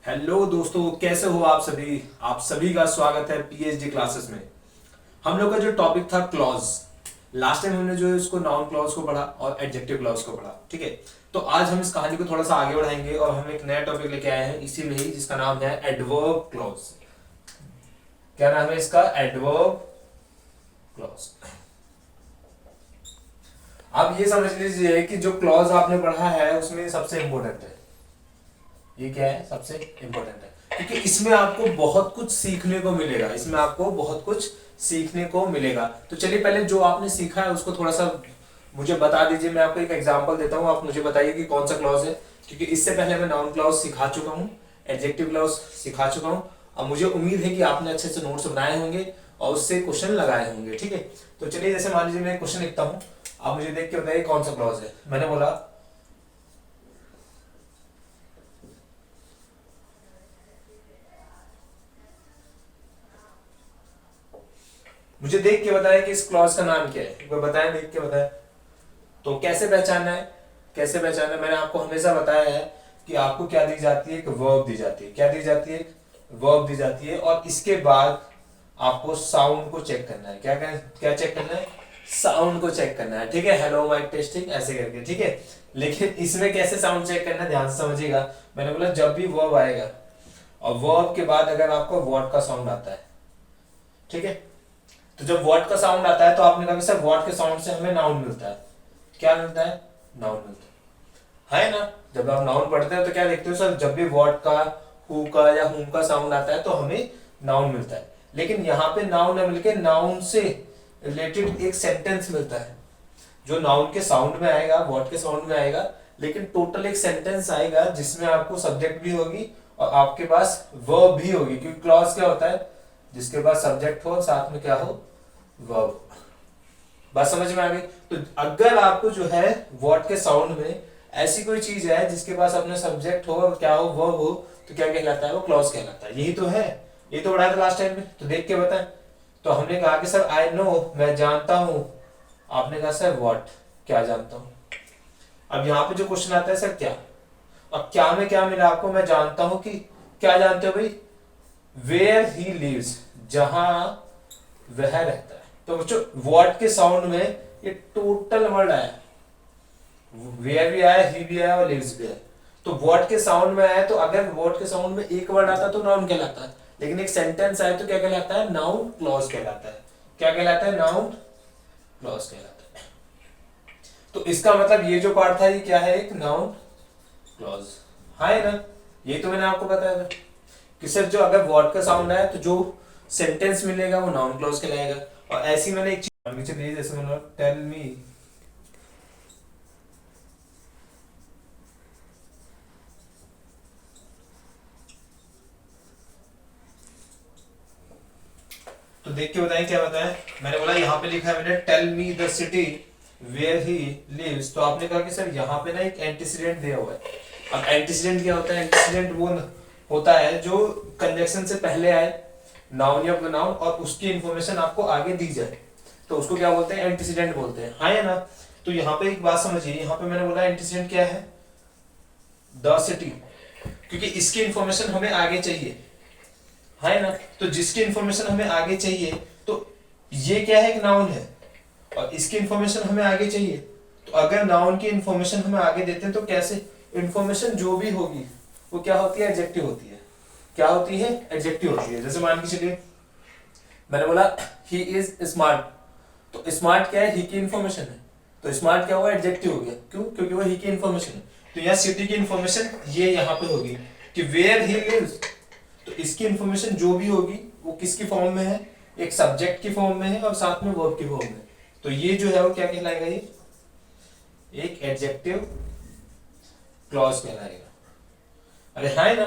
Hello दोस्तों, कैसे हो आप सभी। आप सभी का स्वागत है पीएचडी क्लासेस में। हम लोग का जो टॉपिक था क्लॉज। लास्ट टाइम हमने जो है उसको नाउन क्लॉज को पढ़ा और एडजेक्टिव क्लॉज को पढ़ा, ठीक है। तो आज हम इस कहानी को थोड़ा सा आगे बढ़ाएंगे और हम एक नया टॉपिक लेके आए हैं इसी में ही, जिसका नाम है एडवर्ब क्लॉज। क्या नाम है इसका? Adverb clause. आप ये समझ लीजिए कि जो क्लॉज आपने पढ़ा है उसमें सबसे इंपॉर्टेंट है। ये क्या है? सबसे इंपॉर्टेंट है, क्योंकि इसमें आपको बहुत कुछ सीखने को मिलेगा। इसमें आपको बहुत कुछ सीखने को मिलेगा। तो चलिए पहले जो आपने सीखा है उसको थोड़ा सा मुझे बता दीजिए। मैं आपको एक एग्जांपल देता हूँ, आप मुझे बताइए कि कौन सा क्लॉज है। क्योंकि इससे पहले मैं नाउन क्लॉज सिखा चुका हूँ, एडजेक्टिव क्लॉज सिखा चुका हूँ। अब मुझे उम्मीद है कि आपने अच्छे से नोट्स बनाए होंगे और उससे क्वेश्चन लगाए होंगे, ठीक है। तो चलिए, जैसे मान लीजिए मैं क्वेश्चन लिखता हूँ, आप मुझे देख के बताइए कौन सा क्लॉज है। मैंने बोला मुझे देख के बताया कि इस क्लॉज का नाम क्या है। एक बार बताएं, देख के बताएं। तो कैसे पहचानना है? कैसे पहचानना है? मैंने आपको हमेशा बताया है कि आपको क्या दी जाती है? एक वर्ब दी जाती है। क्या दी जाती है? वर्ब दी जाती है। और इसके बाद आपको साउंड को चेक करना है। क्या चेक करना है? साउंड को चेक करना है, ठीक है। हेलो माइक टेस्टिंग ऐसे करके, ठीक है। लेकिन इसमें कैसे साउंड चेक करना है, ध्यान से समझिएगा। मैंने बोला जब भी वर्ब आएगा और वर्ब के बाद अगर आपको वर्ड का साउंड आता है, ठीक है। तो जब वर्ड का साउंड आता है तो आपने कहा सर वर्ड के साउंड से हमें नाउन मिलता है। क्या मिलता है? नाउन मिलता है ना। जब आप नाउन पढ़ते हैं तो क्या देखते हो सर, जब भी वर्ड का, हु का या हुम का साउंड आता है तो हमें नाउन मिलता है। लेकिन यहाँ पे नाउन न मिलके नाउन से रिलेटेड एक सेंटेंस मिलता है, जो नाउन के साउंड में आएगा, वर्ड के साउंड में आएगा। लेकिन टोटल एक सेंटेंस आएगा जिसमें आपको सब्जेक्ट भी होगी और आपके पास वर्ब भी होगी। क्योंकि क्लॉज क्या होता है? जिसके पास सब्जेक्ट हो साथ में क्या हो? वर्ब। बात समझ में आ गई? तो अगर आपको जो है वर्ड के साउंड में ऐसी कोई चीज है जिसके पास अपने सब्जेक्ट हो और क्या हो? वर्ब हो, तो क्या कहलाता है? वो क्लॉज कहलाता है। यही तो है, ये तो पढ़ाया था लास्ट टाइम में। तो देख के बताएं। तो हमने कहा कि सर आई नो, मैं जानता हूं। आपने कहा सर व्हाट, क्या जानता हूं। अब यहाँ पे जो क्वेश्चन आता है सर क्या, अब क्या में क्या मिला आपको? मैं जानता हूं कि क्या जानते हो भाई? वेयर ही लिव्स, जहां वह रहता है। तो बच्चों व्हाट के साउंड में ये टोटल वर्ड आया, वेयर भी आया, ही भी आया और लिव्स भी आया। तो व्हाट के साउंड में आया, तो अगर व्हाट के साउंड में एक वर्ड आता तो नाउन कहलाता है। लेकिन एक सेंटेंस आया तो क्या कहलाता है? नाउन क्लॉज कहलाता है। क्या कहलाता है? नाउन क्लॉज कहलाता है। तो इसका मतलब ये जो पार्ट था ये क्या है? एक नाउन क्लॉज। हाँ है ना। ये तो मैंने आपको बताया था कि सर जो अगर वर्ड का साउंड आया तो जो सेंटेंस मिलेगा वो नाउन क्लॉज कहलाएगा। और ऐसी मैंने एक चीज नीचे भेजी, जैसे मैंने टेल मी, तो देख के बताएं क्या बताएं। मैंने बोला यहाँ पे लिखा है मैंने tell me the city where he lives. तो आपने कहा कि सर यहाँ पे ना एक एंटीसीडेंट दिया हुआ है। अब एंटीसीडेंट क्या होता है? एंटीसीडेंट वो होता है जो कंजक्शन से पहले आए, नाउन या प्रोनाउन, और उसकी इंफॉर्मेशन आपको आगे दी जाए, तो उसको क्या बोलते हैं? एंटीसीडेंट बोलते हैं। हाँ या ना। तो यहाँ पे एक बात समझिए, यहाँ पे मैंने बोला एंटीसीडेंट क्या है? द सिटी, क्योंकि इसकी इंफॉर्मेशन हमें आगे चाहिए, है ना। तो जिसकी इंफॉर्मेशन हमें आगे चाहिए, तो ये क्या है? एक नाउन है और इसकी इंफॉर्मेशन हमें आगे चाहिए। तो अगर नाउन की इंफॉर्मेशन हमें आगे देते हैं तो कैसे? इंफॉर्मेशन जो भी होगी वो क्या होती है? एडजेक्टिव होती है। क्या होती है? एडजेक्टिव होती है। जैसे मान के चलिए मैंने बोला ही इज स्मार्ट, तो स्मार्ट क्या है? ही की इंफॉर्मेशन है। तो स्मार्ट क्या हुआ? एडजेक्टिव हो गया। क्यों? क्योंकि वो ही की इंफॉर्मेशन है। तो यहाँ सिटी की इंफॉर्मेशन ये यहाँ पे होगी कि वेयर ही लिव्स। तो इसकी इंफॉर्मेशन जो भी होगी वो किसकी फॉर्म में है? एक सब्जेक्ट की फॉर्म में है और साथ में वर्ब की फॉर्म में। तो ये जो है वो क्या कहलाएगा? ये एक एडजेक्टिव क्लॉज कहलाएगा। अरे हाँ है ना।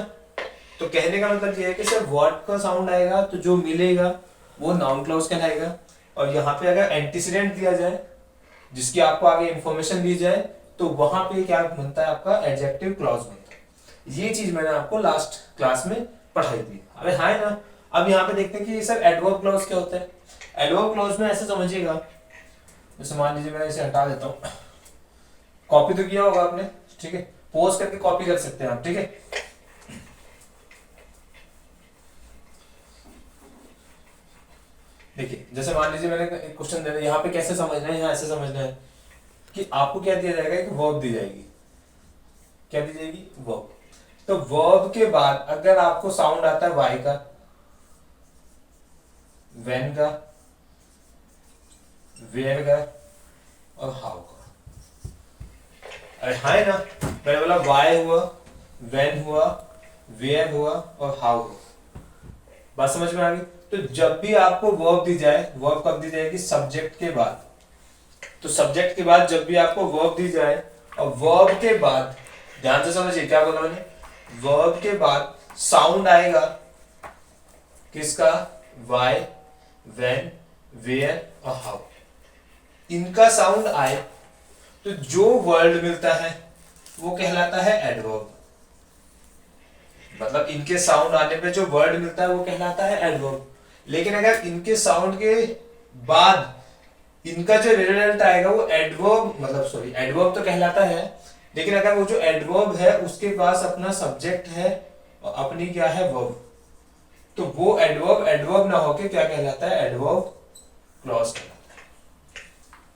तो कहने का मतलब ये है कि सर वर्ड का साउंड आएगा तो जो मिलेगा वो नाउन क्लॉज कहलाएगा। और यहाँ पे अगर एंटीसीडेंट दिया जाए, जिसकी आपको आगे इंफॉर्मेशन दी जाए, तो वहां पे क्या बनता है? आपका एडजेक्टिव क्लॉज बनता है। ये चीज मैंने आपको लास्ट क्लास में पढ़ाई थी। अरे हाँ है ना। अब यहाँ पे देखते हैं कि सर एडवर्ब क्लॉज क्या होता है। एडवर्ब क्लॉज में ऐसे समझिएगा, जैसे मान लीजिए मैं इसे हटा देता हूँ। कॉपी तो किया होगा आपने, ठीक है। पोज करके कॉपी कर सकते हैं आप, ठीक है। देखिए जैसे मान लीजिए मैंने एक क्वेश्चन देना, यहाँ पे कैसे समझना है, यहाँ ऐसे समझना है कि आपको क्या दिया जाएगा, एक वर्ब दी जाएगी। क्या दी जाएगी? वर्ब। तो वर्ब के बाद अगर आपको साउंड आता है वाई का, व्हेन का, वेयर का और हाउ का। अरे हाँ है ना, मैंने बोला वाई हुआ, व्हेन हुआ, वेयर हुआ और हाउ हुआ। बात समझ में आ गई? तो जब भी आपको वर्ब दी जाए, वर्ब कब दी जाएगी? सब्जेक्ट के बाद। तो सब्जेक्ट के बाद जब भी आपको वर्ब दी जाए और वर्ब के बाद, ध्यान से समझिए क्या बोला मैंने, वर्ब के बाद साउंड आएगा किसका? वाई, व्हेन, वेयर और हाउ। इनका साउंड आए तो जो वर्ड मिलता है वो कहलाता है एडवर्ब। मतलब इनके साउंड आने पे जो वर्ड मिलता है वो कहलाता है एडवर्ब। लेकिन अगर इनके साउंड के बाद इनका जो रिजल्ट आएगा वो एडवर्ब, मतलब सॉरी एडवर्ब तो कहलाता है, लेकिन अगर वो जो एडवर्ब है उसके पास अपना सब्जेक्ट है और अपनी क्या है? वर्ब, तो वो एडवर्ब एडवर्ब ना होके क्या कहलाता है? एडवर्ब क्लॉज कहलाता है।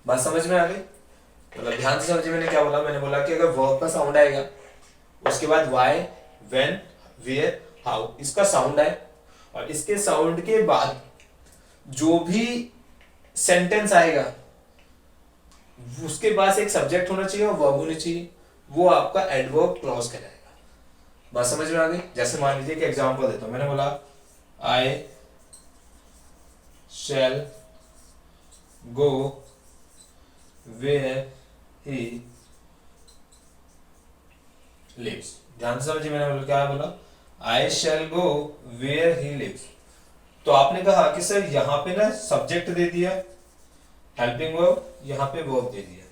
बात समझ में आ गई? मतलब ध्यान से समझिए मैंने क्या बोला। मैंने बोला कि अगर वर्ब का साउंड आएगा उसके बाद वाई, व्हेन, वेयर, हाउ, इसका साउंड है और इसके साउंड के बाद जो भी सेंटेंस आएगा उसके पास एक सब्जेक्ट होना चाहिए और वर्ब होनी चाहिए, वो आपका एडवर्ब क्लॉज कहलाएगा। बात समझ में आ गई? जैसे मान लीजिए कि एग्जांपल देता हूं, मैंने बोला I shell go where he lives. ध्यान से समझिए मैंने बोला क्या बोला? I shell go where he lives. तो आपने कहा कि सर यहां पे ना सब्जेक्ट दे दिया हेल्पिंग वर्ब, यहां पे वर्ब दे दिया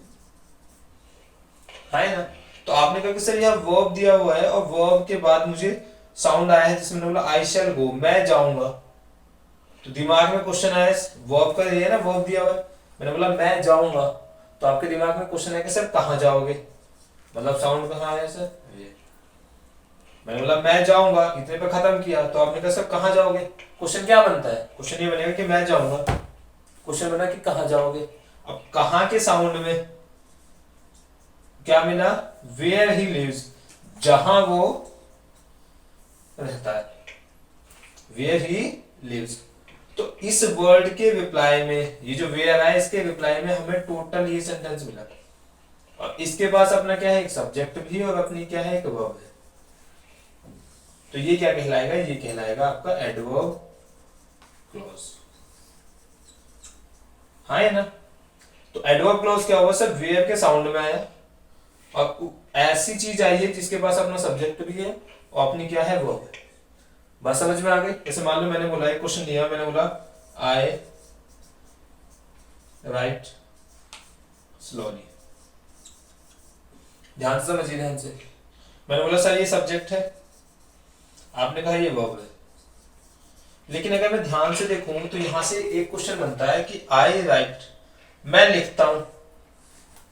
है ना। तो आपने कहा कि सर यहाँ वर्ब दिया हुआ है और वर्ब के बाद मुझे साउंड आया है जिसमें बोला आई शैल गो, मैं जाऊंगा। तो दिमाग में क्वेश्चन आया, वर्ब का ये ना वर्ब दिया हुआ है, मैंने बोला मैं जाऊंगा, तो आपके दिमाग में क्वेश्चन है कि सर कहाँ जाओगे, मतलब साउंड कहाँ आया सर? ये मैंने बोला मैं जाऊंगा, इतने पे खत्म किया। तो आपने कहा सर कहाँ जाओगे? क्वेश्चन क्या बनता है? क्वेश्चन ये बनेगा कि मैं जाऊंगा, क्वेश्चन बना कि कहाँ जाओगे। अब कहाँ के साउंड में क्या मिला? वेयर ही लिव्स, जहां वो रहता है, वेयर ही लिव्स। तो इस वर्ड के रिप्लाई में, ये जो वेयर है इसके रिप्लाई में हमें टोटल ये सेंटेंस मिला और इसके पास अपना क्या है? एक सब्जेक्ट भी और अपनी क्या है? एक वर्ब है। तो ये क्या कहलाएगा? ये कहलाएगा आपका एडवर्ब क्लॉज। हाँ है ना। तो एडवर्ब क्लॉज क्या होगा सर? वेयर के साउंड में आया और ऐसी चीज आई है जिसके पास अपना सब्जेक्ट भी है और अपनी क्या है? वर्ब है। बात समझ में आ गई? जैसे मान लो मैंने बोला एक क्वेश्चन दिया, मैंने बोला आई राइट स्लोली। ध्यान से समझिए, ध्यान से। मैंने बोला सर ये सब्जेक्ट है, आपने कहा ये वर्ब है। लेकिन अगर मैं ध्यान से देखूं तो यहां से एक क्वेश्चन बनता है कि आई राइट, मैं लिखता हूं।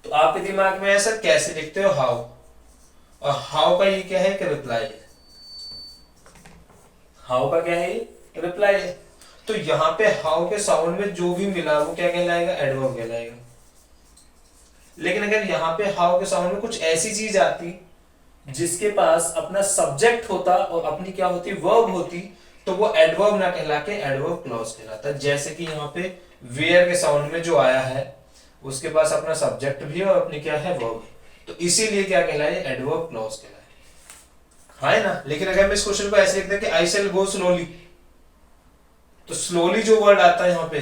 तो आपके दिमाग में है सर कैसे लिखते हो? हाउ। और हाउ का ये क्या है? कि रिप्लाई है। हाउ का क्या है? रिप्लाई है। तो यहाँ पे हाउ के साउंड में जो भी मिला वो क्या कहलाएगा? एडवर्ब कहलाएगा। लेकिन अगर यहाँ पे हाउ के साउंड में कुछ ऐसी चीज आती जिसके पास अपना सब्जेक्ट होता और अपनी क्या होती? वर्ब होती, तो वो एडवर्ब ना कहला के एडवर्ब क्लॉज कहलाता। जैसे कि यहाँ पे वेयर के साउंड में जो आया है उसके पास अपना सब्जेक्ट भी है और अपनी क्या है? वर्ब। तो इसीलिए क्या कहलाए? एडवर्ब क्लॉज कहलाए। हाँ है ना। लेकिन अगर मैं इस क्वेश्चन को ऐसे लिखता कि आई शैल गो स्लोली, तो स्लोली जो वर्ड आता है यहाँ पे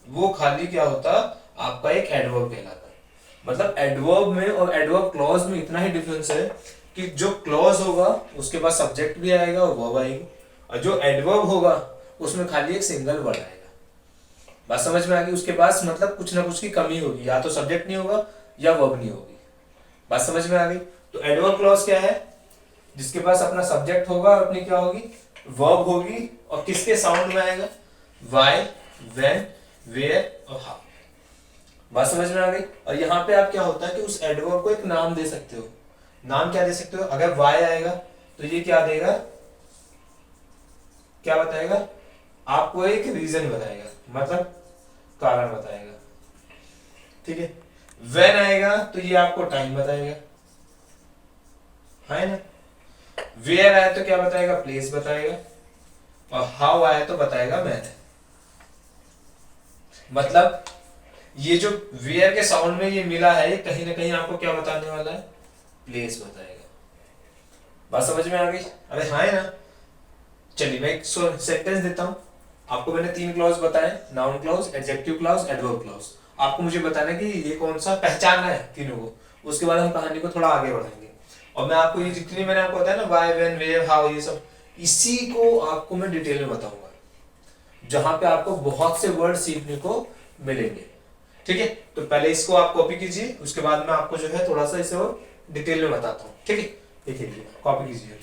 वो खाली क्या होता? आपका एक एडवर्ब कहलाता है। मतलब एडवर्ब में और एडवर्ब क्लॉज में इतना ही डिफरेंस है कि जो क्लॉज होगा उसके पास सब्जेक्ट भी आएगा और वर्ब आएगी, और जो एडवर्ब होगा उसमें खाली एक सिंगल वर्ड आएगा। बात समझ में आ गई? उसके पास मतलब कुछ ना कुछ की कमी होगी, या तो सब्जेक्ट नहीं होगा या वर्ब नहीं होगी। बात समझ में आ गई? तो एडवर्ब क्लॉज क्या है? जिसके पास अपना सब्जेक्ट होगा और अपनी क्या होगी? वर्ब होगी, और किसके साउंड में आएगा? वाई, व्हेन, वेयर और हाउ। बात समझ में आ गई? और यहाँ पे आप क्या होता है कि उस एडवर्ब को एक नाम दे सकते हो। नाम क्या दे सकते हो? अगर वाई आएगा तो ये क्या देगा? क्या बताएगा? आपको एक रीजन बताएगा, मतलब कारण बताएगा, ठीक है। व्हेन आएगा तो ये आपको टाइम बताएगा, है ना। वेयर आया तो क्या बताएगा, प्लेस बताएगा, और हाउ आया तो बताएगा मैंने। मतलब ये जो वेयर के साउंड में ये मिला है, ये कहीं ना कहीं आपको क्या बताने वाला है, प्लेस बताएगा। बात समझ में आ गई? अरे हाँ है ना। चलिए मैं एक सेंटेंस देता हूं आपको। मैंने 3 क्लॉज बताए, noun clause, adjective clause, adverb clause. आपको मुझे बताना है कि ये कौन सा पहचानना है तीनों को। उसके बाद हम कहानी को थोड़ा आगे बढ़ाएंगे। और मैं आपको ये जितनी मैंने आपको बताया ना, व्हाई, व्हेन, वेयर, हाउ, ये सब, इसी को आपको मैं डिटेल में बताऊंगा, जहां पे आपको बहुत से वर्ड सीखने को मिलेंगे, ठीक है। तो पहले इसको आप कॉपी कीजिए, उसके बाद मैं आपको जो है थोड़ा सा इसे और डिटेल में बताता हूँ, ठीक है। देखिए कॉपी कीजिए,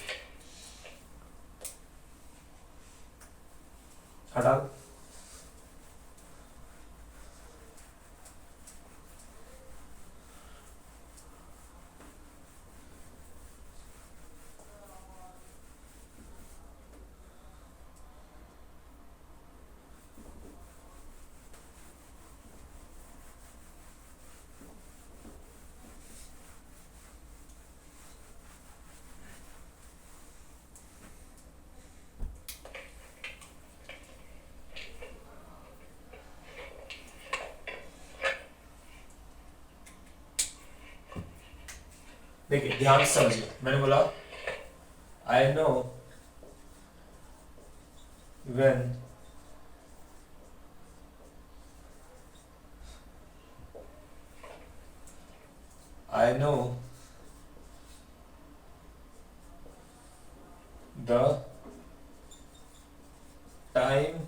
हटा दो। देखिए ध्यान से समझिए, मैंने बोला I know when I know the time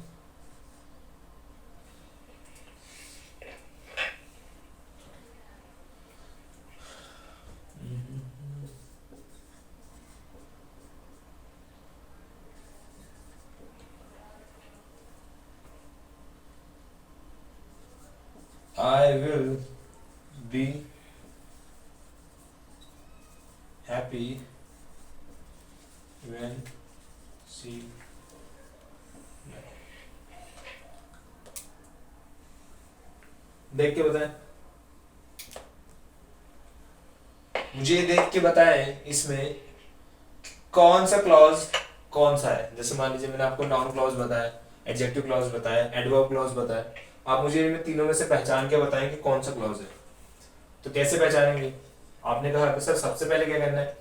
I will be happy when she देख के बताएं, मुझे देख के बताएं इसमें कौन सा क्लॉज कौन सा है। जैसे मान लीजिए मैंने आपको नाउन क्लॉज बताया, एडजेक्टिव क्लॉज बताया, एडवर्ब क्लॉज बताया। आप मुझे इनमें तीनों में से पहचान के बताएं कि कौन सा क्लॉज है। तो कैसे पहचानेंगे? आपने कहा कि सर सबसे पहले क्या करना है,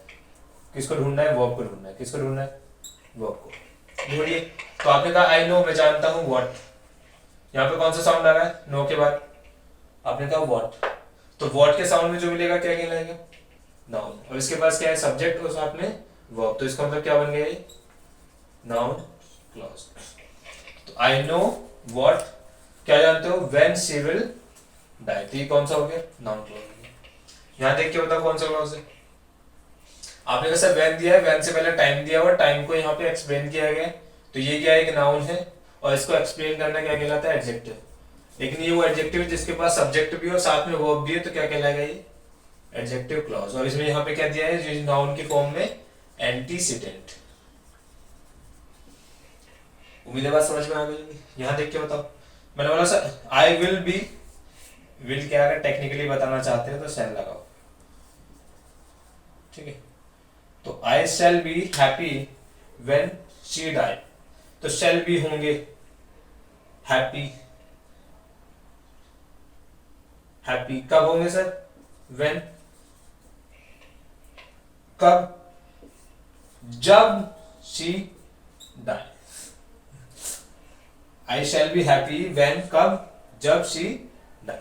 किसको ढूंढना है, वर्ब को ढूंढना है। किसको ढूंढना है? वर्ब को ढूंढिए। तो आपने कहा आई नो, मैं जानता हूँ, व्हाट। यहाँ पे कौन सा साउंड आ रहा है नो के बाद? आपने कहा व्हाट। तो व्हाट के साउंड में जो मिलेगा क्या कहलाएगा? नाउन। और इसके पास क्या है, सब्जेक्ट और साथ में वर्ब। तो इसका मतलब क्या बन गया ये? Noun clause. तो आई नो व्हाट, क्या जानते हो, व्हेन शी विल डाई। तो ये कौन सा हो गया? Noun clause. यहाँ देख के बताओ कौन सा क्लॉज है। आपने कैसे वैन दिया है, वैन से पहले टाइम दिया हुआ, टाइम को यहाँ पे एक्सप्लेन किया गया। तो ये क्या है, एक नाउन है, और इसको एक्सप्लेन करना क्या कहलाता है? एडजेक्टिव। लेकिन ये वो एडजेक्टिव है जिसके पास सब्जेक्ट भी और साथ में वर्ब भी है, तो क्या कहलाएगा ये? Adjective clause. और इसमें यहाँ पे क्या दिया है, जो नाउन की फॉर्म में एंटीसीडेंट। उम्मीद है बात समझ में आ गई होगी। यहाँ देख के बताओ। मैंने बोला sir I will be, will क्या अगर टेक्निकली बताना चाहते हो तो शैल लगाओ, ठीक है। तो I shall be happy when she die. तो शैल बी होंगे हैप्पी। हैप्पी कब होंगे सर? व्हेन, कब? जब she die. I shall be happy when, कब? जब शी डाई।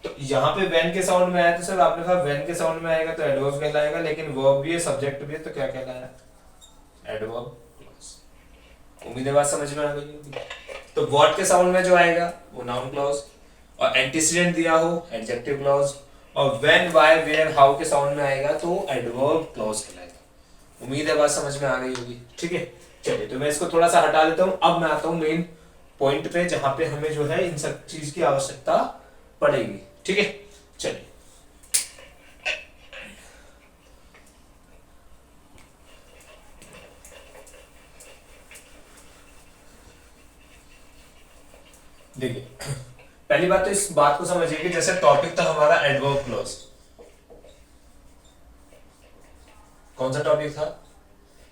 तो यहाँ पे व्हेन के साउंड में आया तो सर आपने कहा व्हेन के साउंड में आएगा तो एडवर्ब कहलाएगा, लेकिन वर्ब भी है, सब्जेक्ट भी है, तो क्या कहलाएगा? Adverb clause. उम्मीद है बात समझ में आ गई होगी। तो व्हाट के साउंड में जो आएगा वो नाउन क्लॉज, और एंटीसीडेंट दिया हो एडजेक्टिव क्लॉज, और व्हेन, व्हाई, वेयर, हाउ के साउंड में आएगा तो एडवर्ब क्लॉज कहलाएगा। उम्मीद है बात समझ में आ गई होगी, ठीक है। चलिए तो मैं इसको थोड़ा सा हटा देता हूं। अब मैं आता हूं मेन पॉइंट पे, जहां पे हमें जो है इन सब चीज की आवश्यकता पड़ेगी, ठीक है। चलिए देखिए पहली बात तो इस बात को समझिए कि जैसे टॉपिक था हमारा एडवर्ब क्लॉज, कौन सा टॉपिक था?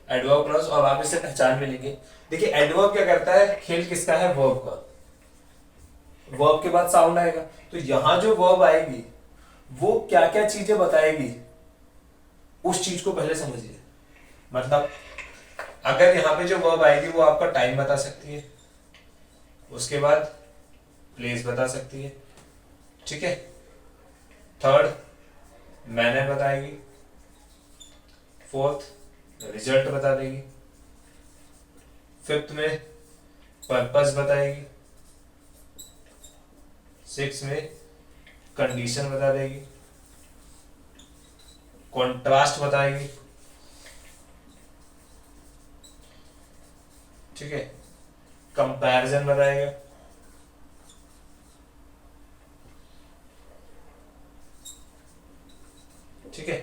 Adverb clause. और आप इसे पहचान भी लेंगे। देखिए एडवर्ब क्या करता है, खेल किसका है? वर्ब का। वर्ब के बाद साउंड आएगा, तो यहां जो वर्ब आएगी वो क्या क्या चीजें बताएगी, उस चीज को पहले समझिए। मतलब अगर यहाँ पे जो वर्ब आएगी वो आपका टाइम बता सकती है, उसके बाद प्लेस बता सकती है, ठीक है। थर्ड मैनर बताएगी, फोर्थ रिजल्ट बता देगी, फिफ्थ में पर्पस बताएगी, सिक्स में कंडीशन बता देगी, कॉन्ट्रास्ट बताएगी, ठीक है, कंपैरिजन बताएगा, ठीक है।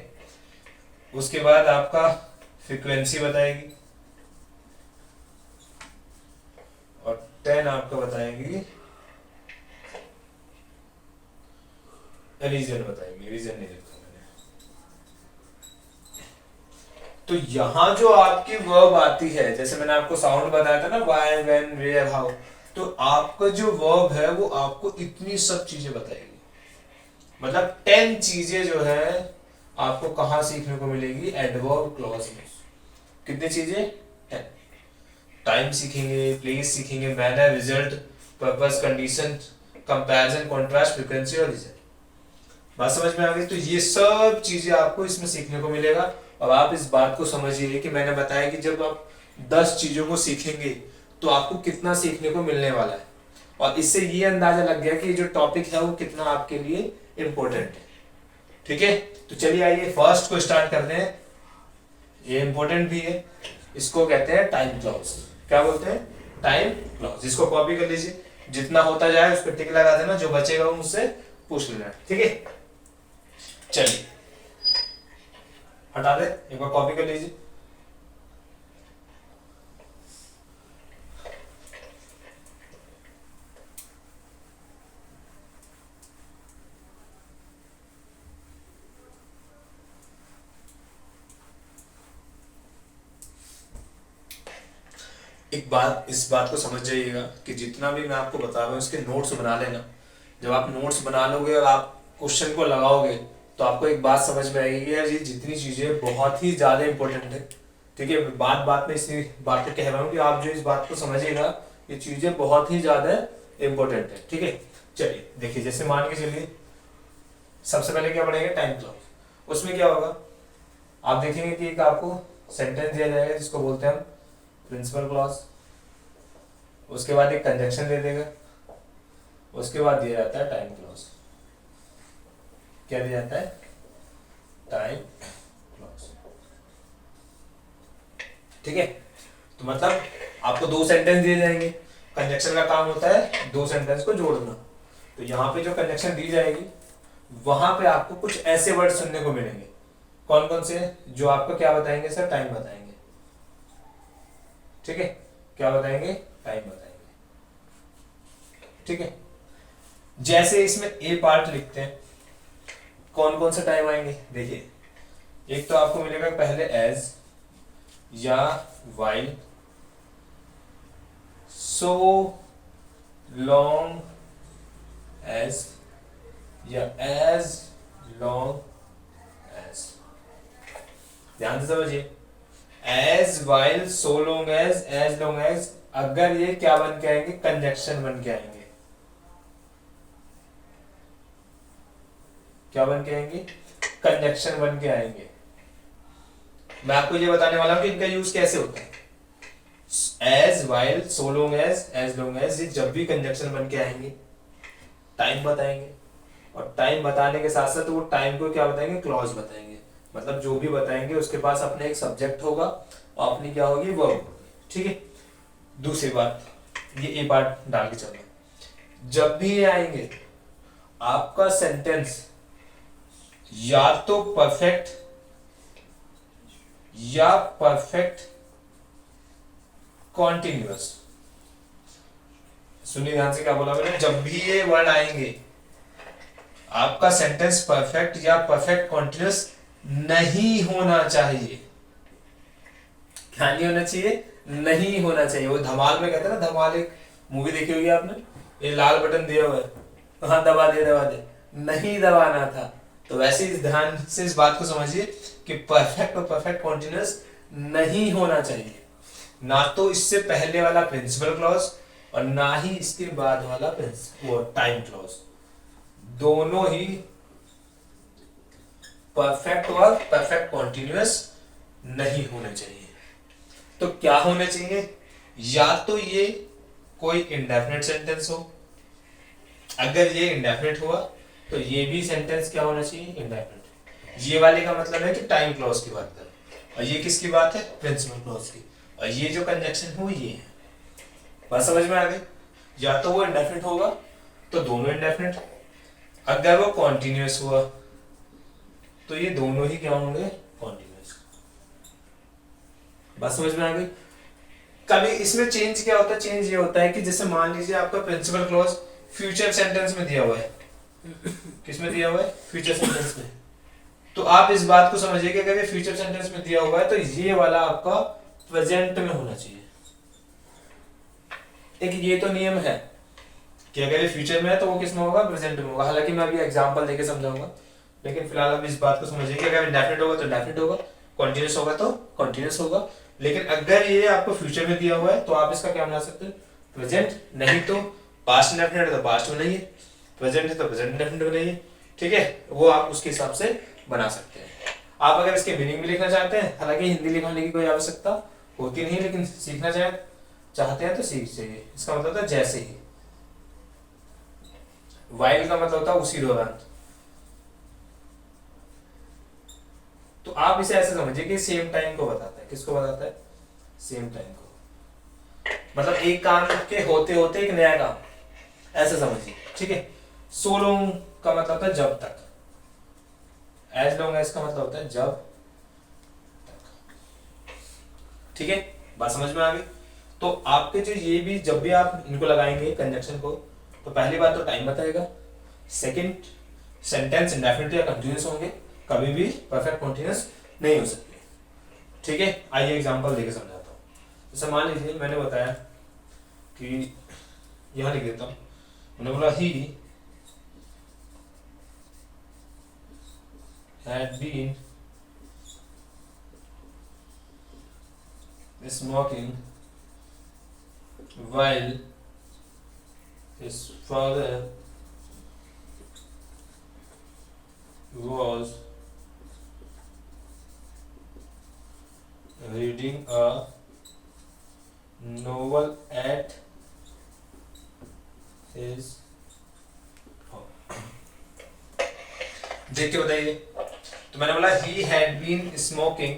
उसके बाद आपका फ्रीक्वेंसी बताएगी, और 10 आपका बताएगी रीजन बताएगी। रीजन नहीं लिखा मैंने। तो यहां जो आपकी वर्ब आती है, जैसे मैंने आपको साउंड बताया था ना, व्हाई, व्हेन, वेयर, हाउ, तो आपका जो वर्ब है वो आपको इतनी सब चीजें बताएगी। मतलब 10 चीजें जो है आपको कहां सीखने को मिलेगी? एडवर्ब क्लॉज में। कितनी चीजें? 10। टाइम सीखेंगे, प्लेस सीखेंगे, manner, result, purpose, condition, comparison, contrast, frequency और रीजन। बात समझ में आ गई? तो ये सब चीजें आपको इसमें सीखने को मिलेगा। अब आप इस बात को समझिए कि मैंने बताया कि जब आप 10 चीजों को सीखेंगे तो आपको कितना सीखने को मिलने वाला है, और इससे ये अंदाजा लग गया कि जो टॉपिक है वो कितना आपके लिए इंपॉर्टेंट है, ठीक है। तो चलिए आइए फर्स्ट को स्टार्ट करते हैं। ये इंपॉर्टेंट भी है, इसको कहते हैं टाइम क्लॉज। क्या बोलते हैं? Time clause. इसको कॉपी कर लीजिए, जितना होता जाए उस पर टिक लगा देना, जो बचेगा वो मुझसे पूछ लेना, ठीक है। चलिए हटा दे, एक बार कॉपी कर लीजिए। एक बात, इस बात को समझ जाइएगा कि जितना भी मैं आपको बता रहा हूँ उसके नोट्स बना लेना। जब आप नोट्स बना लोगे और आप क्वेश्चन को लगाओगे तो आपको एक बात समझ में आएगी यार, ये जितनी चीजें बहुत ही ज्यादा इंपॉर्टेंट है, ठीक है। बात बात में इसी बात पे कह रहा हूँ कि आप जो इस बात को समझिएगा, ये चीजें बहुत ही ज्यादा इंपॉर्टेंट है, ठीक है। चलिए देखिए, जैसे मान के चलिए सबसे पहले क्या पढ़ेंगे? Time clause. उसमें क्या होगा, आप देखेंगे कि एक आपको सेंटेंस दिया जाएगा जिसको बोलते हैं हम प्रिंसिपल क्लॉज। उसके बाद एक कंजक्शन दे देगा, उसके बाद दिया जाता है टाइम क्लॉज। क्या दिया जाता है? टाइम क्लॉज, ठीक है। तो मतलब आपको 2 सेंटेंस दिए जाएंगे, कंजक्शन का काम होता है 2 सेंटेंस को जोड़ना। तो यहाँ पे जो कंजक्शन दी जाएगी वहां पे आपको कुछ ऐसे वर्ड सुनने को मिलेंगे। कौन कौन से? जो आपको क्या बताएंगे सर? टाइम बताएंगे, ठीक है। क्या बताएंगे? टाइम बताएंगे, ठीक है। जैसे इसमें ए पार्ट लिखते हैं, कौन कौन से टाइम आएंगे? देखिए, एक तो आपको मिलेगा पहले एज या वाइल, सो लॉन्ग एज या एज लॉन्ग एज। ध्यान से समझिए, as, while, so long as long as, अगर ये क्या बन के आएंगे? कंजक्शन बन के आएंगे। क्या बन के आएंगे? कंजक्शन बन के आएंगे। मैं आपको ये बताने वाला हूं कि इनका यूज कैसे होता है। As, while, so long as long as, ये जब भी कंजक्शन बन के आएंगे टाइम बताएंगे, और टाइम बताने के साथ साथ वो टाइम को क्या बताएंगे? क्लॉज बताएंगे। मतलब जो भी बताएंगे उसके पास अपने एक सब्जेक्ट होगा और अपनी क्या होगी? वर्ब होगी, ठीक है। दूसरी बात, ये ए पार्ट डाल के चलना, जब भी ये आएंगे आपका सेंटेंस या तो परफेक्ट या परफेक्ट कॉन्टिन्यूअस, सुनिए ध्यान से क्या बोला मैंने, जब भी ये वर्ड आएंगे आपका सेंटेंस परफेक्ट या परफेक्ट कॉन्टिन्यूस नहीं होना चाहिए। क्या नहीं होना चाहिए? नहीं होना चाहिए। वो धमाल में कहते हैं ना, धमाल एक मूवी देखी होगी आपने, ये लाल बटन दिया हुआ है, हाँ दबा दे दबा दे, नहीं दबाना था। तो वैसे ही ध्यान से इस बात को समझिए कि परफेक्ट और परफेक्ट कॉन्टिन्यूस नहीं होना चाहिए, ना तो इससे पहले वाला प्रिंसिपल क्लॉज और ना ही इसके बाद वाला वो टाइम क्लॉज, दोनों ही परफेक्ट और परफेक्ट कॉन्टिन्यूस नहीं होने चाहिए। तो क्या होने चाहिए? या तो ये कोई इंडेफिनिट सेंटेंस हो, अगर ये इंडेफिनिट हुआ तो ये भी सेंटेंस क्या होना चाहिए? इंडेफिनिट। ये वाले का मतलब है कि टाइम क्लॉज की बात कर, और ये किसकी बात है? प्रिंसिपल क्लॉज की। और ये जो कंजक्शन है वो ये है। बात समझ में आ गई? या तो वो इंडेफिनिट होगा तो दोनों इंडेफिनिट, अगर वो कॉन्टिन्यूस हुआ तो ये दोनों ही क्या होंगे? कॉन्टिन्यूस। बात समझ में आ गई? कभी इसमें चेंज क्या होता है? चेंज ये होता है कि जैसे मान लीजिए आपका प्रिंसिपल क्लॉज फ्यूचर सेंटेंस में दिया हुआ है, किसमें दिया हुआ है? फ्यूचर सेंटेंस में। तो आप इस बात को समझिए कि अगर ये फ्यूचर सेंटेंस में दिया हुआ है तो ये वाला आपका प्रेजेंट में होना चाहिए। एक ये तो नियम है कि अगर ये फ्यूचर में है तो वो किस में होगा? प्रेजेंट में होगा। हालांकि मैं अभी एग्जांपल देके समझाऊंगा, लेकिन फिलहाल आप इस बात को समझिए कि अगर इंडेफिनिट होगा तो इंडेफिनिट होगा, कॉन्टिन्यूस होगा तो कॉन्टिन्यूस होगा। लेकिन अगर ये आपको फ्यूचर में दिया हुआ है तो आप इसका क्या बना सकते हैं? प्रेजेंट। नहीं तो पास्ट इंडेफिनिट है तो पास्ट बनाइए, प्रेजेंट है तो प्रेजेंट इंडेफिनिट बनाइए। ठीक है, वो आप उसके हिसाब से बना सकते हैं। आप अगर इसके मीनिंग भी लिखना चाहते हैं, हालांकि हिंदी लिखने की कोई आवश्यकता होती नहीं, लेकिन सीखना चाहते हैं तो सीख जाइए। इसका मतलब होता है जैसे ही, वाइल का मतलब होता है उसी दौरान। तो आप इसे ऐसे समझिए कि सेम टाइम को बताता है। किसको बताता है? सेम टाइम को। मतलब एक काम के होते होते एक नया काम, ऐसे समझिए। ठीक है। सो लॉन्ग का मतलब होता है जब तक, एज लॉन्ग एज का मतलब होता है जब तक। ठीक है, बात समझ में आ गई? तो आपके जो ये भी, जब भी आप इनको लगाएंगे कंजक्शन को, तो पहली बात तो टाइम बताएगा, सेकंड सेंटेंस इंडेफिनिट या कंटीन्यूअस होंगे, कभी भी परफेक्ट कंटीन्यूअस नहीं हो सकते। ठीक है, आइए एग्जांपल देके समझाता हूँ। जैसे मान लीजिए मैंने बताया कि, यहां लिख देता हूँ, मैंने बोला ही had been smoking while his father was reading a novel at his home। देख के बताइए। तो मैंने बोला he had been smoking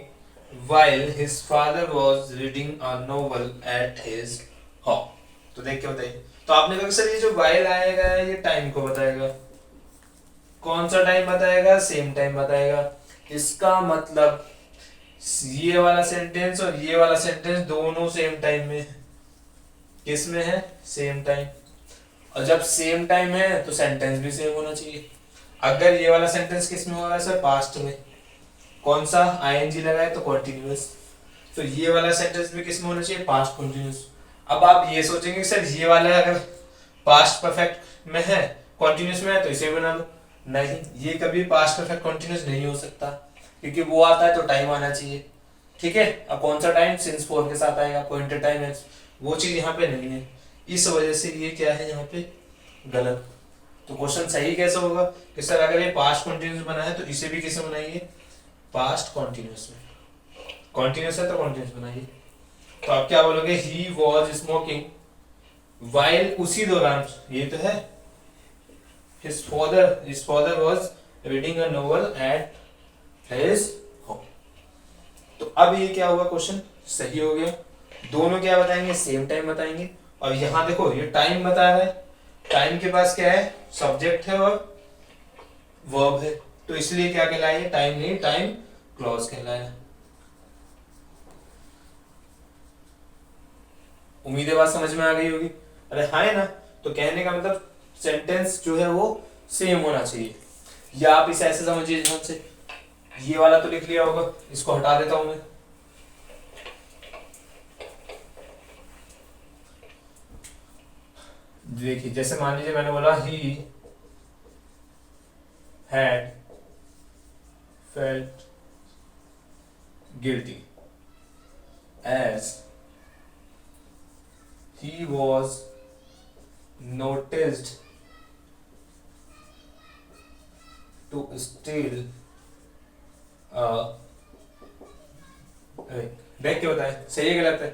while his father was reading a novel at his home। तो देख के बताइए। तो आपने कहा सर ये जो while आएगा ये टाइम को बताएगा, कौन सा टाइम बताएगा? सेम टाइम बताएगा। इसका मतलब ये वाला सेंटेंस और ये वाला सेंटेंस दोनों सेम टाइम में, किस में है? Same time. और जब सेम टाइम है तो सेंटेंस भी सेम होना चाहिए। अगर ये वाला सेंटेंस किस में हो रहा है सर? पास्ट में, कौन सा? आईएनजी लगाए तो कॉन्टिन्यूअस। तो ये वाला सेंटेंस भी किस में होना चाहिए? Past continuous. अब आप ये सोचेंगे सर ये वाला अगर पास्ट परफेक्ट में है, कॉन्टिन्यूअस में है, तो इसे बना लो। नहीं, ये कभी पास्ट परफेक्ट कॉन्टिन्यूअस नहीं हो सकता, क्योंकि वो आता है तो टाइम आना चाहिए। ठीक है, अब कौन सा टाइम? सिंस फोर के साथ आएगा, पॉइंटेड टाइम है, वो चीज यहाँ पे नहीं है। इस वजह से ये क्या है यहाँ पे? गलत। तो क्वेश्चन सही कैसे होगा कि सर अगर ये पास्ट कॉन्टिन्यूअस बना है तो इसे भी किसे बनाइए? पास्ट कॉन्टिन्यूअस में। कॉन्टिन्यूअस है तो कॉन्टिन्यूअस बनाइए। तो आप क्या बोलोगे? ही वॉज स्मोकिंग वाइल, उसी दौरान, ये तो है, his father was reading a novel at his home। तो अब ये क्या हुआ? क्वेश्चन सही हो गया। दोनों क्या बताएंगे? सेम टाइम बताएंगे। और यहां देखो ये टाइम बता रहा है, टाइम के पास क्या है? सब्जेक्ट है और वर्ब है, तो इसलिए क्या कहलाए? टाइम नहीं, टाइम क्लॉज कहलाया। उम्मीद है बात समझ में आ गई होगी। अरे हाँ है ना? तो कहने का मतलब सेंटेंस जो है वो सेम होना चाहिए। या आप इसे ऐसे समझिए, ध्यान से, ये वाला तो लिख लिया होगा, इसको हटा देता हूं मैं। देखिए जैसे मान लीजिए मैंने बोला he had felt guilty as he was noticed to steal देख के बताए सही है गलत है।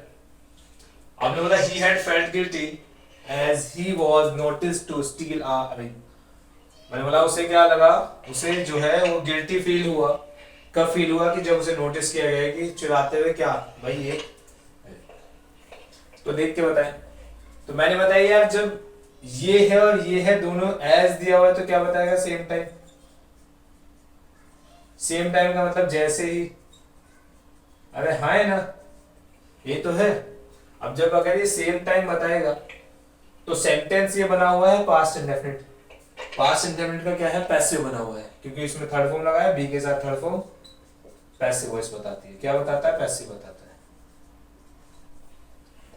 आपने बोला he had felt guilty as he was noticed to steal मैंने बोला उसे क्या लगा, उसे जो है वो गिल्टी फील हुआ। कब फील हुआ? कि जब उसे नोटिस किया गया कि चुराते हुए क्या भाई ये, तो देख के बताएं। तो मैंने बताया यार जब ये है और ये है दोनों एज दिया हुआ है तो क्या बताएगा? Same time. सेम टाइम का मतलब जैसे ही, अरे हाँ है ना, ये तो है। अब जब अगर ये सेम टाइम बताएगा तो सेंटेंस ये बना हुआ है पास्ट इंडेफिनिट। पास्ट इंडेफिनिट का क्या है? पैसिव बना हुआ है, क्योंकि इसमें थर्ड फॉर्म लगा है, बी के साथ थर्ड फॉर्म पैसिव वॉइस बताती है। क्या बताता है? पैसिव बताता है।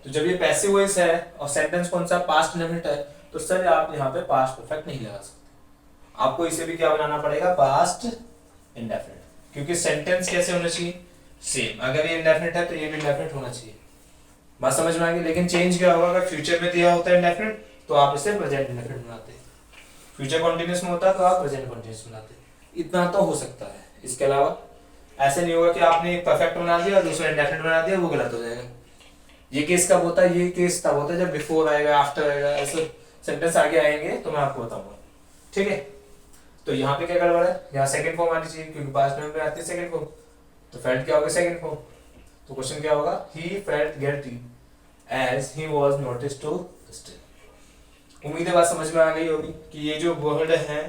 तो जब ये पैसिव वॉइस है और सेंटेंस कौन सा? पास्ट इंडेफिनिट है, तो सर आप यहाँ पे पास्ट परफेक्ट नहीं लगा सकते। आपको इसे भी क्या बनाना पड़ेगा? पास्ट इंडेफिनिट, क्योंकि सेंटेंस कैसे होना चाहिए? सेम। अगर ये इंडेफिनिट है तो ये भी इंडेफिनिट होना चाहिए। बात समझ में आ गई? लेकिन चेंज क्या होगा? अगर फ्यूचर में दिया होता है इंडेफिनिट तो आप इसे प्रेजेंट इंडेफिनिट बनाते हैं। फ्यूचर कॉन्टिन्यूस में होता है तो आप प्रेजेंट कॉन्टिन्यूस बनाते हैं। इतना तो हो सकता है। इसके अलावा ऐसे नहीं होगा कि आपने एक परफेक्ट बना दिया और दूसरा इंडेफिनिट बना दिया, वो गलत हो जाएगा। ये केस कब होता है? ये केस तब होता है जब बिफोर आएगा, आफ्टर आएगा, ऐसे सेंटेंस आगे आएंगे तो मैं आपको बताऊंगा। ठीक है, तो यहाँ पे क्या गड़बड़ है? यहाँ सेकंड फॉर्म आनी चाहिए, क्योंकि पास्ट में आती है सेकंड फॉर्म। तो फेल्ट क्या होगा? Second form. तो क्वेश्चन क्या होगा? He felt guilty as he was noticed to steal. उम्मीद है बात समझ में आ गई होगी कि ये जो वर्ड है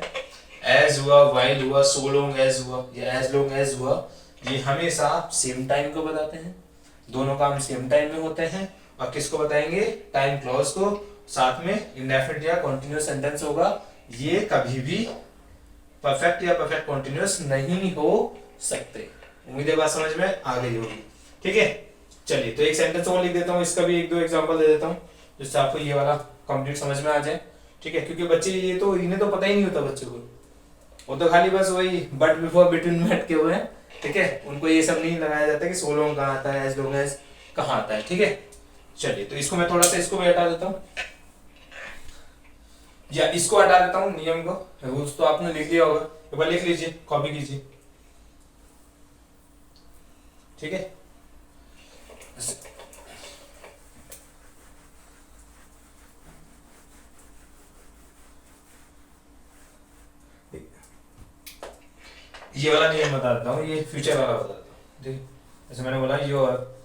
एज हुआ, व्हाइल हुआ, सो लॉन्ग एज हुआ या एज लॉन्ग एज हुआ, ये हमेशा सेम टाइम को बताते हैं। दोनों काम सेम टाइम में होते हैं। और किसको बताएंगे? टाइम क्लॉज को। साथ में इंडेफिनिट या कॉन्टिन्यूअस सेंटेंस होगा। ये कभी भी परफेक्ट या परफेक्ट कॉन्टिन्यूअस नहीं हो सकते। उम्मीद है बात समझ में आ गई होगी। ठीक है, चलिए तो एक सेंटेंस और लिख देता हूँ, इसका भी एक दो एग्जांपल दे देता हूँ जिससे आपको ये वाला कंप्लीट समझ में आ जाए। ठीक है, क्योंकि बच्चे ये तो इन्हें तो पता ही नहीं होता बच्चों को, वो तो खाली बस वही बट बिफोर बिटवीन में अटके हुए हैं। ठीक है, उनको ये सब नहीं लगाया जाता कि सो लॉन्ग कहाँ आता है, एज लॉन्ग एज कहाँ आता है। ठीक है, चलिए तो इसको मैं थोड़ा सा इसको भी हटा देता हूँ, या इसको हटा देता हूँ नियम को। रूल्स तो आपने लिख लिया होगा, एक बार लिख लीजिए, कॉपी कीजिए। ठीक है, ये वाला नियम बता देता हूँ, ये फ्यूचर वाला बता देता हूँ। ठीक है, जैसे मैंने बोला योर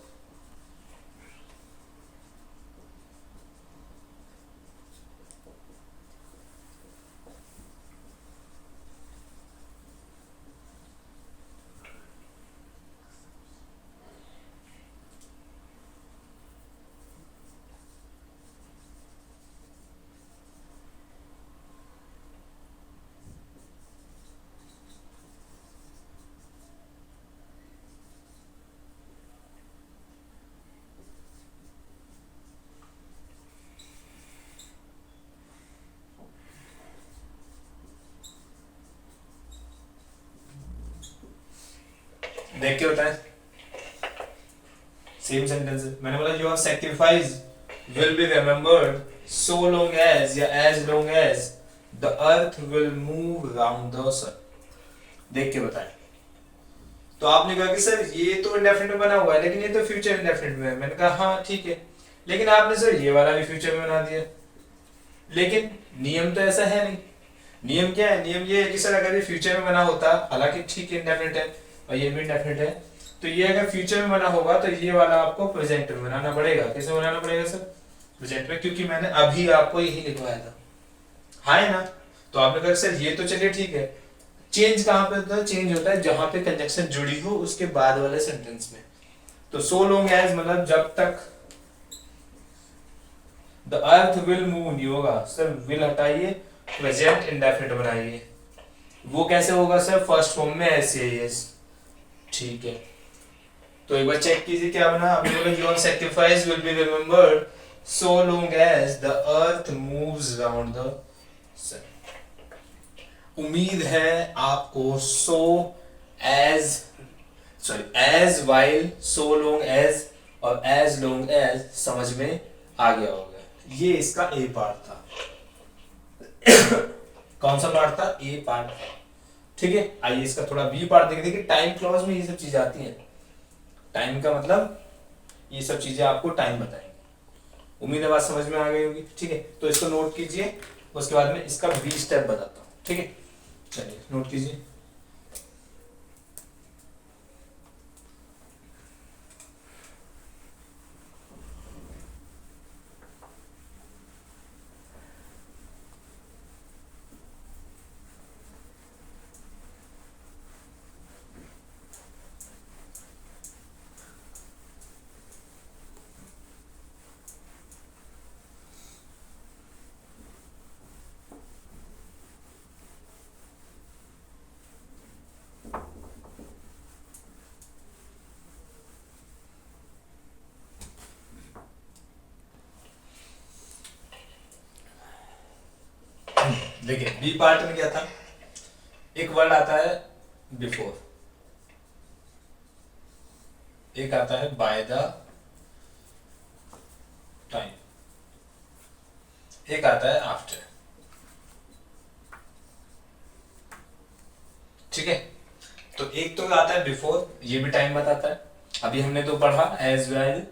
देख के बताएं, सेम सेंटेंस है। मैंने बोला your sacrifice will be remembered so long as या as long as the earth will move round the sun. देख के बताएं। तो आपने कहा कि सर ये तो इंडेफिनिट में बना हुआ है लेकिन ये तो फ्यूचर इंडेफिनिट में है। मैंने कहा हाँ ठीक है, लेकिन आपने सर ये वाला भी फ्यूचर में बना दिया। लेकिन नियम तो ऐसा है नहीं। नियम क्या है? नियम ये है कि सर अगर ये फ्यूचर में बना होता, हालांकि ठीक है इंडेफिनिट है और ये भी इंडेफिनिट है, तो ये अगर फ्यूचर में बना होगा तो ये वाला आपको प्रेजेंट में बनाना पड़ेगा। कैसे बनाना पड़ेगा सर? प्रेजेंट में, क्योंकि मैंने अभी आपको यही लिखवाया था। हाँ है ना? तो आपने कहा सर ये तो चलिए ठीक है, चेंज कहाँ पे होता है? चेंज होता है जहां पे कंजक्शन जुड़ी हो उसके बाद वाले सेंटेंस में। तो सो लॉन्ग एज मतलब जब तक द अर्थ विल मूव नहीं होगा सर, विल हटाइए, प्रेजेंट इंडेफिनिट बनाइए। वो कैसे होगा सर, फर्स्ट फॉर्म में SAES। ठीक है, तो एक बार चेक कीजिए क्या बना। अभी बोला your sacrifice will be remembered so long as the earth moves around the sun. उम्मीद है आपको so as as while, so long as और एज लॉन्ग एज समझ में आ गया होगा। ये इसका ए पार्ट था। कौन सा पार्ट था, ए पार्ट था। ठीक है, आइए इसका थोड़ा बी पार्ट देखते हैं कि टाइम क्लॉज में ये सब चीजें आती हैं। टाइम का मतलब ये सब चीजें आपको टाइम बताएंगे। उम्मीद है बात समझ में आ गई होगी। ठीक है, तो इसको नोट कीजिए, उसके बाद में इसका बी स्टेप बताता हूं। ठीक है, चलिए नोट कीजिए। देखिए बी पार्ट में क्या था, एक वर्ड आता है बिफोर, एक आता है बाय द टाइम, एक आता है आफ्टर। ठीक है, तो एक तो आता है बिफोर, ये भी टाइम बताता है। अभी हमने तो पढ़ा as well,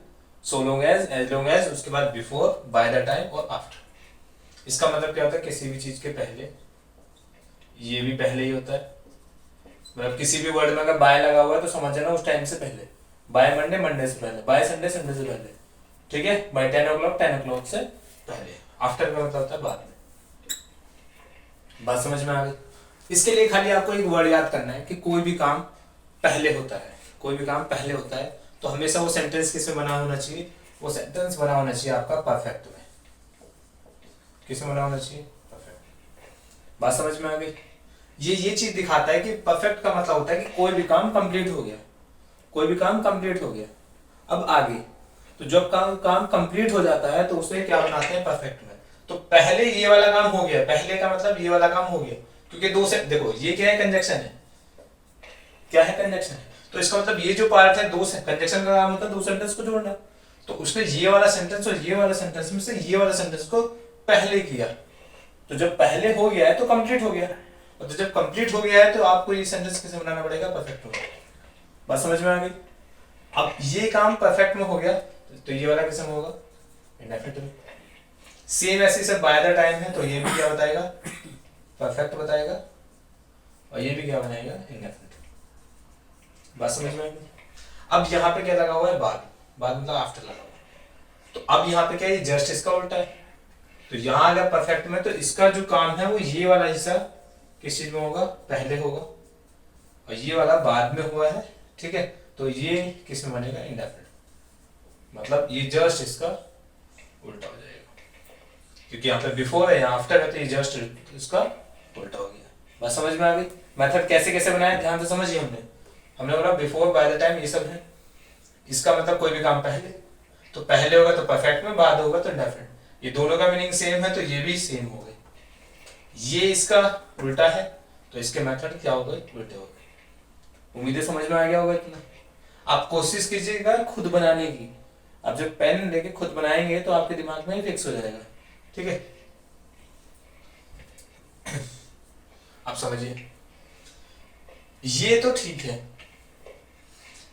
so long as long as, उसके बाद बिफोर, बाय द टाइम और आफ्टर। इसका मतलब क्या होता है, किसी भी चीज के पहले, ये भी पहले ही होता है। मतलब किसी भी वर्ड में अगर बाय लगा हुआ है तो समझ जाना उस टाइम से पहले। बाय मंडे, मंडे से पहले। बाय संडे, संडे से पहले। ठीक है, बाय 10 o'clock, 10 o'clock से पहले। आफ्टर का मतलब होता है बाद में। बात समझ में आ गई। इसके लिए खाली आपको एक वर्ड याद करना है कि कोई भी काम पहले होता है, कोई भी काम पहले होता है तो हमेशा वो सेंटेंस किसमें बना होना चाहिए, वो सेंटेंस बना होना चाहिए आपका परफेक्ट में। किसमें बना होना चाहिए, परफेक्ट। बात समझ में आ गई। ये चीज दिखाता है कि परफेक्ट का मतलब होता है कि कोई भी काम कंप्लीट हो गया, कोई भी काम कंप्लीट हो गया। अब आगे तो जब काम कंप्लीट हो जाता है तो उसे क्या बनाते हैं, परफेक्ट में। तो पहले ये वाला काम हो गया, पहले का मतलब ये वाला काम हो गया, क्योंकि दो से देखो ये क्या है, कंजक्शन है। क्या है, कंजक्शन है। तो इसका मतलब ये जो पार्ट है, दो से कंजक्शन का काम होता है दो सेंटेंस को जोड़ना। तो उसने ये वाला सेंटेंस और ये वाला सेंटेंस में से ये वाला सेंटेंस को पहले किया। तो जब पहले हो गया है तो कंप्लीट हो गया, और तो जब कंप्लीट हो गया है तो आपको ये सेंटेंस कैसे बनाना पड़ेगा, परफेक्ट हो गया। बात समझ में आ गई। अब ये काम परफेक्ट में हो गया तो ये वाला किसमें होगा, इंडेफिनिट में। सेम ऐसे सब बाय द टाइम है तो ये भी क्या बताएगा, परफेक्ट बताएगा, और ये भी क्या बनाएगा, इंडेफिनिट। बात समझ में आ गई। अब यहाँ पे क्या लगा हुआ है, बाद, बाद मतलब आफ्टर लगा हुआ है। तो अब यहाँ पे क्या है, जस्ट इसका उल्टा है। तो यहाँ अगर परफेक्ट में तो इसका जो काम है वो ये वाला हिस्सा किस चीज में होगा, पहले होगा, और ये वाला बाद में हुआ है। ठीक है, तो ये किस में बनेगा, इंडेफिनिट। मतलब ये जस्ट इसका उल्टा हो जाएगा, क्योंकि यहाँ पे बिफोर है, यहाँ आफ्टर है, तो ये जस्ट इसका उल्टा हो गया। बात समझ में आ गई। मेथड कैसे कैसे बनाया ध्यान से समझिए। हमने बोला बिफोर, बाय द टाइम, ये सब है। इसका मतलब कोई भी काम पहले, तो पहले होगा तो परफेक्ट में, बाद होगा तो इंडेफिनिट। ये दोनों का मीनिंग सेम है तो ये भी सेम हो गए। ये इसका उल्टा है तो इसके मेथड क्या हो गए, उल्टे हो गए। उम्मीदें समझ में आ गया होगा इतना। आप कोशिश कीजिएगा खुद बनाने की। आप जब पेन लेके खुद बनाएंगे तो आपके दिमाग में ही फिक्स हो जाएगा। ठीक है, आप समझिए। ये तो ठीक है।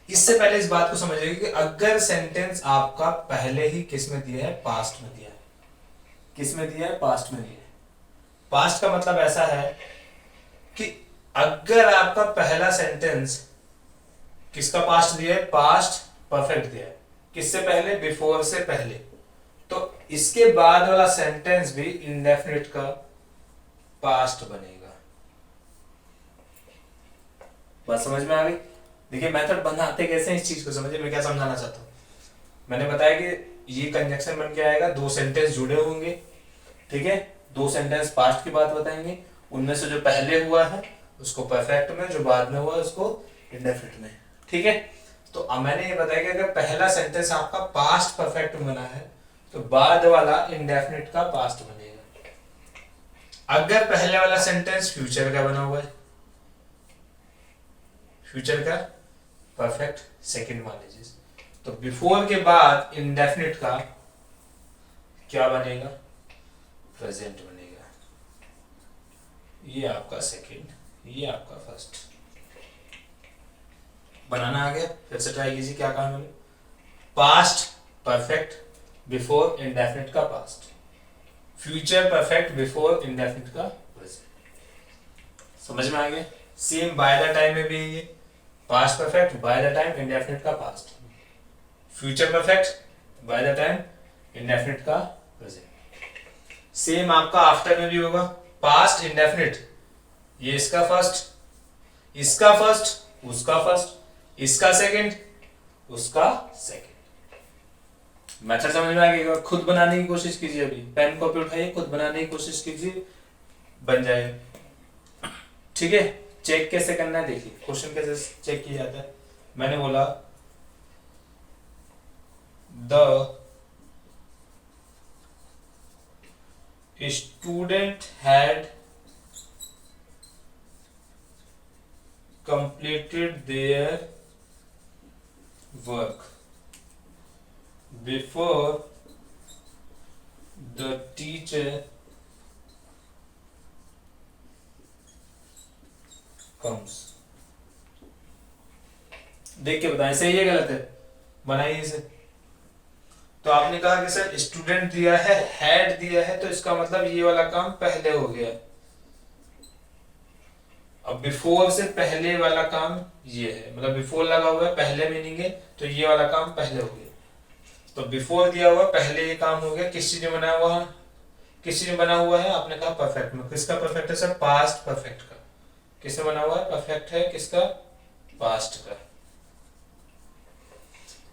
इससे पहले इस बात को समझिए कि अगर सेंटेंस आपका पहले ही किस में दिया है, पास्ट में दिया है। किस में दिया है, पास्ट में दिया है। पास्ट का मतलब ऐसा है कि अगर आपका पहला सेंटेंस किसका पास्ट दिया है, पास्ट परफेक्ट दिया है, किससे पहले, बिफोर से पहले, तो इसके बाद वाला सेंटेंस भी इंडेफिनिट का पास्ट बनेगा। बात समझ में आ गई। देखिए मेथड बनाते कैसे, इस चीज को समझिए। मैं क्या समझाना चाहता हूं, मैंने बताया कि ये कंजक्शन बन के आएगा, दो सेंटेंस जुड़े होंगे, ठीक है, दो सेंटेंस पास्ट की बात बताएंगे, उनमें से जो पहले हुआ है उसको परफेक्ट में, जो बाद में हुआ उसको इंडेफिनिट में, ठीक है। तो अब मैंने ये बताया कि अगर पहला सेंटेंस आपका पास्ट परफेक्ट बना है तो बाद वाला इंडेफिनिट का पास्ट बनेगा। अगर पहले वाला सेंटेंस फ्यूचर का बना हुआ है, फ्यूचर का परफेक्ट सेकंड मान लीजिए, तो बिफोर के बाद इंडेफिनिट का क्या बनेगा, प्रेजेंट बनेगा। ये आपका सेकंड, ये आपका फर्स्ट। बनाना आ गया, फिर से ट्राई कीजिए, क्या कहा मैंने, पास्ट परफेक्ट बिफोर इंडेफिनिट का past, future perfect before indefinite का प्रेजेंट। समझ में आ गया। सेम बाय द टाइम में भी ये past perfect by the time indefinite का past, future perfect by the time indefinite का प्रेजेंट। सेम आपका आफ्टर में भी होगा, पास्ट इंडेफिनिट, ये इसका फर्स्ट, इसका फर्स्ट, उसका फर्स्ट, इसका सेकंड, उसका सेकंड। मेथड समझ में आ गया। खुद बनाने की कोशिश कीजिए, अभी पेन कॉपी उठाइए, खुद बनाने की कोशिश कीजिए, बन जाएगा, ठीक है। चेक कैसे करना है देखिए, क्वेश्चन कैसे चेक किया जाता है। मैंने बोला the student had completed their work before the teacher comes। देख के बताएं सही है गलत है, बनाइए इसे। तो आपने कहा कि सर स्टूडेंट दिया है, हैड दिया है, तो इसका मतलब ये वाला काम पहले हो गया। अब बिफोर से पहले वाला काम ये है, मतलब बिफोर लगा हुआ है, पहले मीनिंग है, तो ये वाला काम पहले हो गया। तो बिफोर दिया हुआ, पहले ये काम हो गया। किस चीज में बना हुआ है, किस चीज में बना हुआ है, आपने कहा परफेक्ट में। किसका परफेक्ट है सर, पास्ट परफेक्ट का। किसमें बना हुआ है, परफेक्ट है किसका, पास्ट का।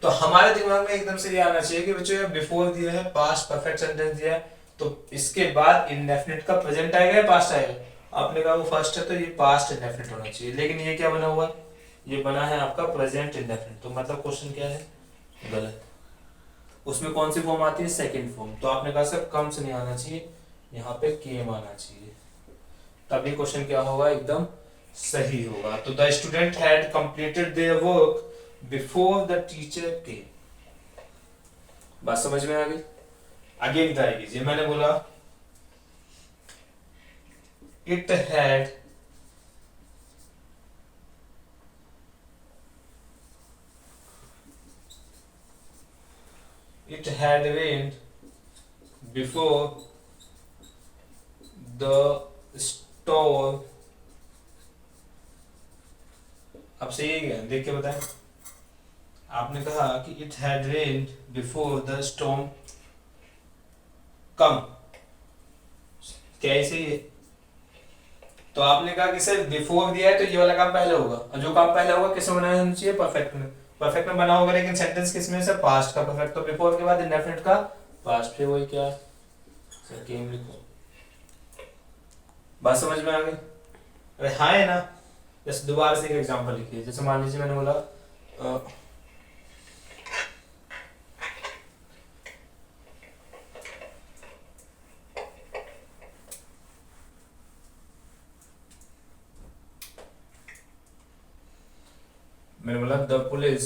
तो हमारे दिमाग में एकदम से ये आना चाहिए कि बच्चों बिफोर दिया है, पास्ट परफेक्ट सेंटेंस दिया है, तो इसके बाद इंडेफिनिट का प्रेजेंट आएगा या पास्ट आएगा। आपने कहा वो फर्स्ट है तो ये पास्ट इंडेफिनिट होना चाहिए, लेकिन ये क्या बना हुआ है, ये बना है आपका प्रेजेंट इंडेफिनिट। तो मतलब क्वेश्चन क्या है, गलत। उसमें कौन सी फॉर्म आती है, सेकंड फॉर्म। तो आपने कहा सर कम्स नहीं आना चाहिए, यहाँ पे केम आना चाहिए, तभी क्वेश्चन क्या होगा, एकदम सही होगा। तो the student had completed their work before the teacher came. बात समझ में आ गई। अगेन ट्राई कीजिए। मैंने बोला it had rained before the storm। अब सही है क्या, देख के बताएं। आपने कहा कि it had rained before the storm come, क्या ही सही है। तो आपने कहा कि सर बिफोर दिया है तो ये वाला काम पहले होगा, और जो काम पहले होगा किसमें बना होना चाहिए, परफेक्ट में। परफेक्ट में बना होगा, लेकिन सेंटेंस किसमें, सर पास्ट का परफेक्ट। तो बिफोर के बाद इंडेफिनिट का पास्ट, फिर वही क्या सर केम लिखो। बात समझ में आ गई। अरे हाँ है ना। जैसे दोबारा से एक एग्जांपल लिखिए। जैसे मान लीजिए मैंने बोला द पुलिस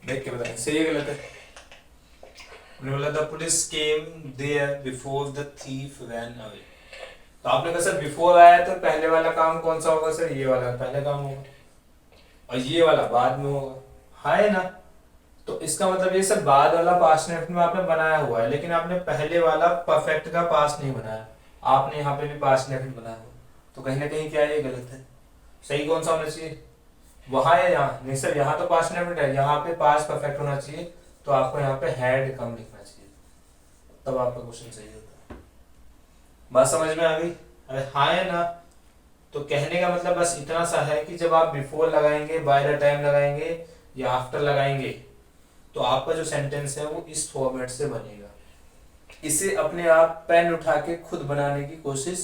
देख के बताएं सही है गलत है। मैंने बोला the police came there before the thief ran away. तो आपने कहा सर बिफोर आया तो पहले वाला काम कौन सा होगा, सर ये वाला पहले काम होगा, और ये वाला बाद में होगा, है ना। तो इसका मतलब ये सर बाद वाला पास्ट नेफ्ट में आपने बनाया हुआ है, लेकिन आपने पहले वाला परफेक्ट का पास्ट नहीं बनाया, आपने यहाँ पे भी पास्ट नेफ्ट बनाया हुआ। तो कहीं ना कहीं क्या है, ये गलत है। सही कौन सा होना चाहिए, वहां या यहाँ, नहीं सर यहाँ तो पास्ट नेफ्ट है, यहाँ पे पास्ट परफेक्ट होना चाहिए, तो आपको यहाँ पे हैड कम लिखना चाहिए, तब आपका क्वेश्चन सही होता है। बात समझ में आ गई? अरे हाँ है ना? तो कहने का मतलब बस इतना सा है कि जब आप बिफोर लगाएंगे, बाय द टाइम लगाएंगे या आफ्टर लगाएंगे, तो आपका जो सेंटेंस है वो इस फॉर्मेट से बनेगा। इसे अपने आप पेन उठा के खुद बनाने की कोशिश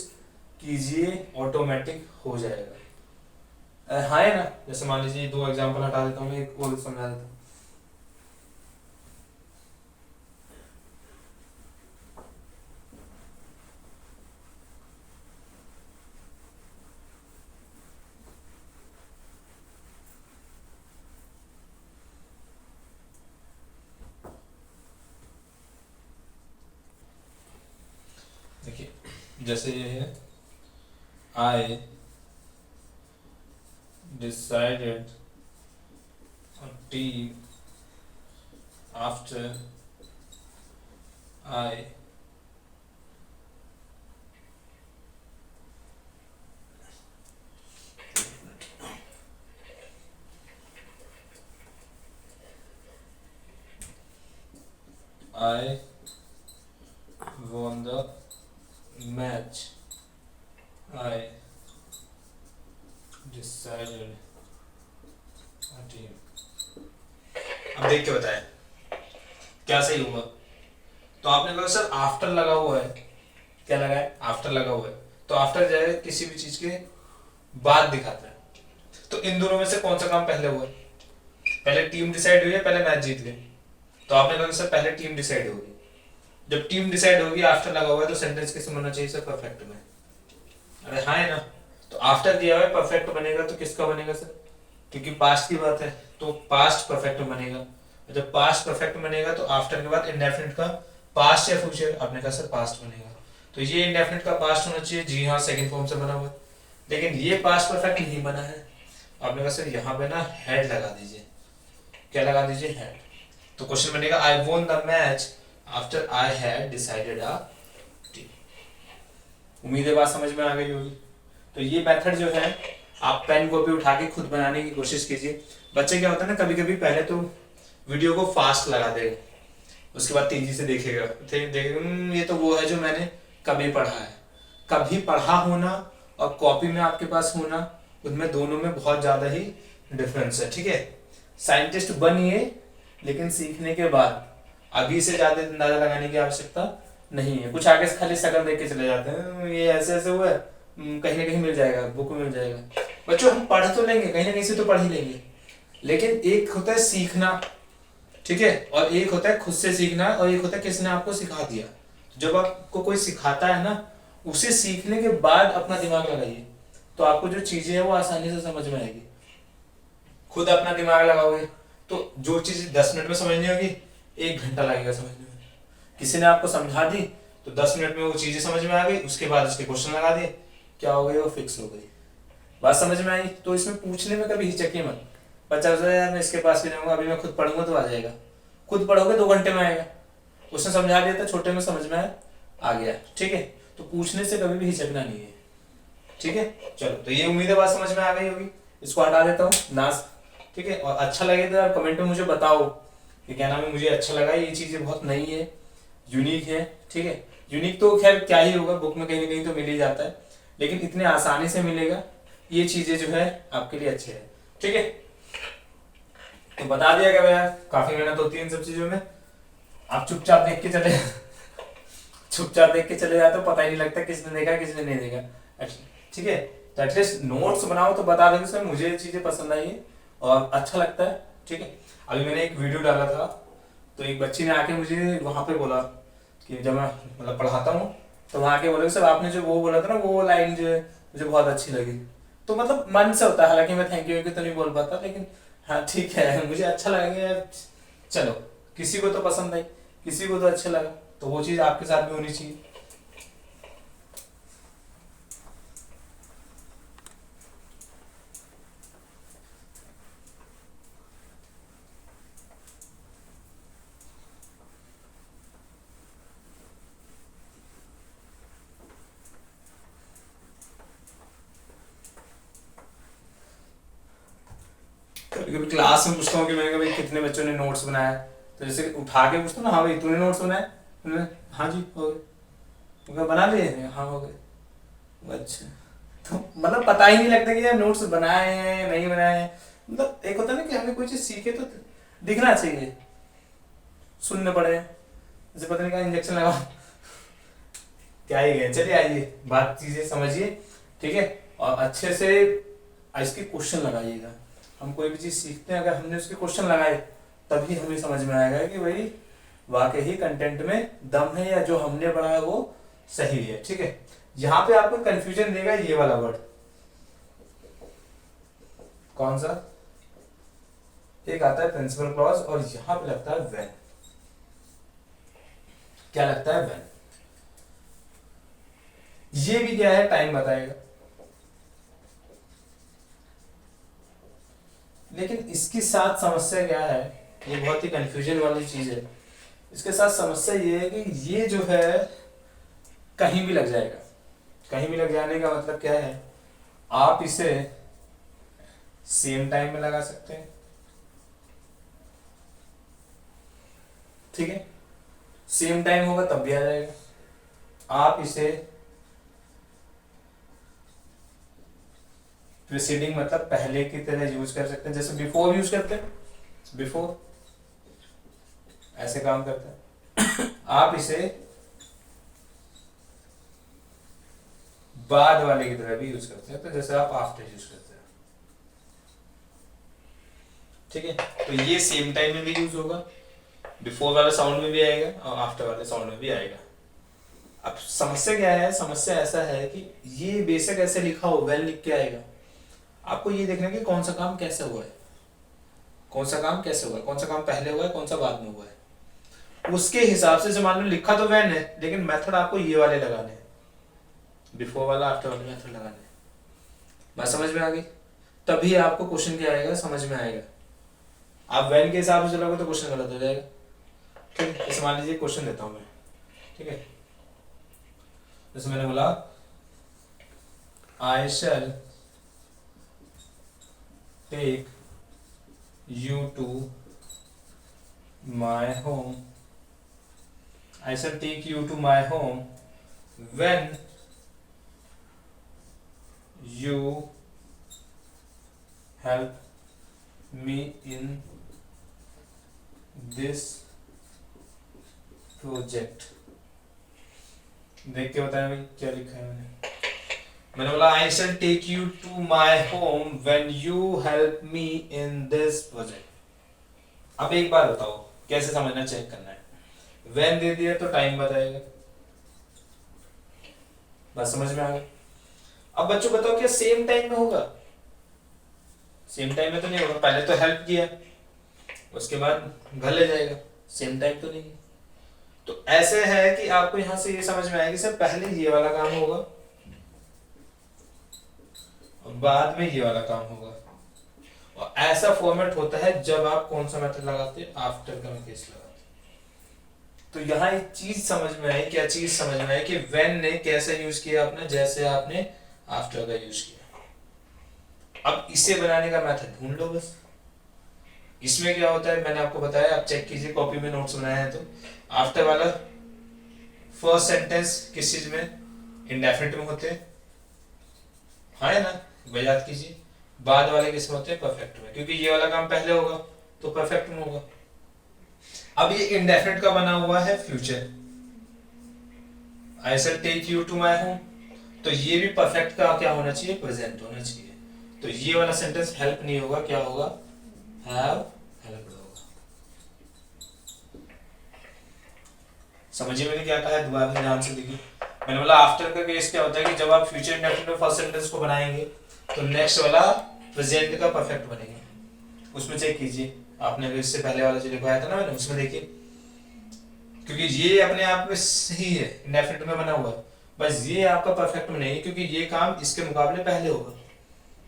कीजिए, ऑटोमेटिक हो जाएगा। हाँ है ना? जैसे मान लीजिए 2 एग्जांपल हटा देता हूँ, एक और समझा देता हूँ। देखिए जैसे ये है, I decided team after I I won the match. I decided a team. अब देख के बताएं क्या सही होगा। तो आपने कहा सर आफ्टर लगा हुआ है, क्या लगा है? आफ्टर लगा हुआ है, तो आफ्टर जो है किसी भी चीज के बाद दिखाता है। तो इन दोनों में से कौन सा काम पहले हुआ है? पहले टीम डिसाइड हुई है, पहले मैच जीत गए। तो आपने कहा सर पहले टीम डिसाइड होगी। जब टीम डिसाइड होगी, आफ्टर लगा हुआ है, तो सेंटेंस किस में होना चाहिए सर? परफेक्ट में। अरे हाँ है ना? तो आफ्टर दिया हुआ है, परफेक्ट बनेगा, तो किसका बनेगा सर? क्योंकि पास्ट की बात है तो पास्ट परफेक्ट बनेगा। जब पास्ट परफेक्ट बनेगा तो आफ्टर के बाद इंडेफिनिट का पास्ट या फ्यूचर, आपने कहा सर पास्ट बनेगा। तो ये इंडेफिनिट का पास्ट होना चाहिए, जी हाँ, सेकंड फॉर्म से बना हुआ है। लेकिन ये पास्ट परफेक्ट नहीं बना है। आपने कहा सर यहाँ पे ना हेड लगा दीजिए। क्या लगा दीजिए? हेड। तो क्वेश्चन बनेगा I won the match after I had decided a team. उम्मीद है बात समझ में आ गई होगी। तो ये मेथड जो है आप पेन कॉपी उठा के खुद बनाने की कोशिश कीजिए। बच्चे क्या होता है ना, कभी कभी पहले तो वीडियो को फास्ट लगा देगा, उसके बाद तेजी से देखेगा, देखेगा ये तो वो है जो मैंने कभी पढ़ा है। कभी पढ़ा होना और कॉपी में आपके पास होना, उनमें दोनों में बहुत ज्यादा ही डिफरेंस है। ठीक है, साइंटिस्ट बनिए लेकिन सीखने के बाद, अभी से ज्यादा अंदाजा लगाने की आवश्यकता नहीं है। कुछ आगे से खाली शक्ल देख के चले जाते हैं, ये ऐसे ऐसे हुआ है, कहीं ना कहीं मिल जाएगा, बुक में मिल जाएगा। बच्चों हम पढ़ तो लेंगे, कहीं ना कहीं से तो पढ़ ही लेंगे, लेकिन एक होता है सीखना, ठीक है, और एक होता है खुद से सीखना, और एक होता है किसने आपको सिखा दिया। जब आपको कोई सिखाता है ना, उसे सीखने के बाद अपना दिमाग लगाइए, तो आपको जो चीजें है वो आसानी से समझ में आएगी। खुद अपना दिमाग लगाओगे तो जो चीज 10 मिनट में समझनी होगी, 1 घंटा लगेगा समझने में। किसी ने आपको समझा दी तो 10 मिनट में वो चीजें समझ में आ गई, उसके बाद उसके क्वेश्चन लगा दिए, क्या हो गई? वो फिक्स हो गई। बात समझ में आई? तो इसमें पूछने में कभी हिचकिए मत। बच्चा यार मैं इसके पास भी जाऊंगा, अभी मैं खुद पढ़ूंगा तो आ जाएगा। खुद पढ़ोगे 2 घंटे में आएगा। उसने समझा दिया था, छोटे में समझ में आ गया। ठीक है, तो पूछने से कभी भी हिचकना नहीं है। ठीक है, चलो, तो ये उम्मीद है बात समझ में आ गई होगी। इसको हटा देता हूँ नाश। ठीक है, और अच्छा लगे तो यार कमेंट में मुझे बताओ कि क्या नाम है, मुझे अच्छा लगा, ये चीजें बहुत नई है, यूनिक है। ठीक है, यूनिक तो खैर क्या ही होगा, बुक में कहीं ना कहीं तो मिल ही जाता है, लेकिन इतने आसानी से मिलेगा, ये चीजें जो है आपके लिए अच्छे है। ठीक है, तो बता दिया क्या भैया, काफी मेहनत होती है इन सब चीजों में। आप चुपचाप देख के चले चुपचाप देख के चले जाते हो, पता ही नहीं लगता किसने देखा किसने नहीं देखा। ठीक है, तो एटलीस्ट नोट्स बनाओ तो बता देंगे सर मुझे ये चीजें पसंद आई है और अच्छा लगता है। ठीक है, अभी मैंने एक वीडियो डाला था, तो एक बच्ची ने आके मुझे वहां पे बोला कि जब मैं मतलब पढ़ाता हूँ, तो वहां आके बोले सर आपने जो वो बोला था ना, वो लाइन जो है मुझे बहुत अच्छी लगी। तो मतलब मन से होता है, हालांकि मैं थैंक यू तो नहीं बोल पाता, लेकिन हाँ ठीक है, मुझे अच्छा लगा यार। चलो, किसी को तो पसंद आई, किसी को तो अच्छा लगा, तो वो चीज आपके साथ भी होनी चाहिए। कभी कभी क्लास में पूछता हूँ कि मैंने कहा भाई कितने बच्चों ने नोट्स बनाया, तो जैसे उठा के पूछता ना, हाँ भाई तूने नोट्स बनाए? हाँ जी हो गए। बना लिए? हाँ हो गए। अच्छा। तो मतलब पता ही नहीं लगता कि यार नोट्स बनाए हैं नहीं बनाए हैं। मतलब एक होता है ना कि हमें कोई चीज सीखे तो दिखना चाहिए, सुनने पड़े जैसे पता नहीं क्या इंजेक्शन लगा क्या ही गए। चलिए आइए बात चीजें समझिए, ठीक है, और अच्छे से इसके क्वेश्चन लगाइएगा। हम कोई भी चीज सीखते हैं अगर हमने उसके क्वेश्चन लगाए तभी हमें समझ में आएगा कि भाई वाकई ही कंटेंट में दम है या जो हमने पढ़ा है वो सही है। ठीक है, यहाँ पे आपको कंफ्यूजन देगा ये वाला वर्ड, कौन सा? एक आता है प्रिंसिपल क्लॉज और यहां पे लगता है व्हेन। क्या लगता है? व्हेन। ये भी क्या है टाइम बताएगा, लेकिन इसके साथ समस्या क्या है, ये बहुत ही कंफ्यूजन वाली चीज है। इसके साथ समस्या ये है कि ये जो है कहीं भी लग जाएगा। कहीं भी लग जाने का मतलब क्या है, आप इसे सेम टाइम में लगा सकते हैं, ठीक है, सेम टाइम होगा तब भी आ जाएगा। आप इसे प्रीसीडिंग मतलब पहले की तरह यूज कर सकते हैं, जैसे बिफोर यूज करते हैं, बिफोर ऐसे काम करता है। आप इसे बाद वाले की तरह भी यूज करते हैं, तो जैसे आप आफ्टर यूज करते हैं, ठीक है। तो ये सेम टाइम में भी यूज होगा, बिफोर वाला साउंड में भी आएगा और आफ्टर वाले साउंड में भी आएगा। अब समस्या क्या है, समस्या ऐसा है कि ये बेशक ऐसे लिखा हो, वेल लिख के आएगा, आपको ये देखना कि कौन सा काम कैसे हुआ है, कौन सा काम कैसे हुआ है, कौन सा काम पहले हुआ है, कौन सा बाद में हुआ है। उसके हिसाब से मान लो लिखा तो वैन है, लेकिन मेथड आपको ये वाले लगाने हैं, बिफोर वाला आफ्टर वाले मेथड लगाने हैं। बात समझ में आ गई? तभी आपको क्वेश्चन क्या आएगा, समझ में आएगा। आप वैन के हिसाब से चलोगे तो क्वेश्चन गलत हो जाएगा। ठीक है, जैसे मान लीजिए क्वेश्चन देता हूं मैं, ठीक है, जैसे मैंने बोला I shall take you to my home. I shall take you to my home when you help me in this project. देख के बताया भाई क्या लिखा है मैंने बोला I shall take you to my home when you help me in this project. अब एक बार बताओ कैसे समझना, चेक करना है। when दे दिया तो टाइम बताएगा, बस समझ में आ गया। अब बच्चों बताओ क्या सेम टाइम में होगा? सेम टाइम में तो नहीं होगा, पहले तो हेल्प किया उसके बाद घर ले जाएगा, सेम टाइम तो नहीं। तो ऐसे है कि आपको यहां से ये समझ में आएगी सर पहले ये वाला काम होगा और बाद में ये वाला काम होगा। और ऐसा फॉर्मेट होता है जब आप कौन सा मेथड लगाते हैं, आफ्टर का केस लगाते हैं। तो यहाँ एक चीज समझ में आई, क्या चीज समझ में आई कि व्हेन ने कैसे यूज किया आपने, जैसे आपने आफ्टर का यूज किया। अब इसे बनाने का मेथड ढूंढ लो बस। इसमें क्या होता है मैंने आपको बताया, आप चेक कीजिए कॉपी में नोट्स बनाए हैं तो आफ्टर वाला फर्स्ट सेंटेंस किस चीज में, इंडेफिनिट में होते हैं, हाँ है ना, वह याद कीजिए। बाद वाले किस में होते हैं, परफेक्ट में, क्योंकि ये वाला काम पहले होगा तो परफेक्ट में होगा। अब ये इंडेफिनिट का बना हुआ है future, I shall take you to my home, तो ये भी परफेक्ट का क्या होना चाहिए, प्रेजेंट होना चाहिए। तो ये वाला सेंटेंस हेल्प नहीं होगा, क्या होगा, हैव हेल्प्ड होगा। समझिए मैंने क्या कहा है, दोबारा ध्यान से देखिए। मैंने बोला आफ्टर का केस क्या होता है कि जब आप फ्यूचर इंडेफिनिट में फर्स्ट सेंटेंस को बनाएंगे तो नेक्स्ट वाला प्रेजेंट का परफेक्ट बनेगा। उसमें चेक कीजिए, आपने अगर इससे पहले वाला जो लिखवाया था ना मैंने, उसमें देखिए, क्योंकि ये अपने आप में सही है, इंडेफिनिट में बना हुआ है, बस ये आपका परफेक्ट में नहीं है क्योंकि ये काम इसके मुकाबले पहले होगा।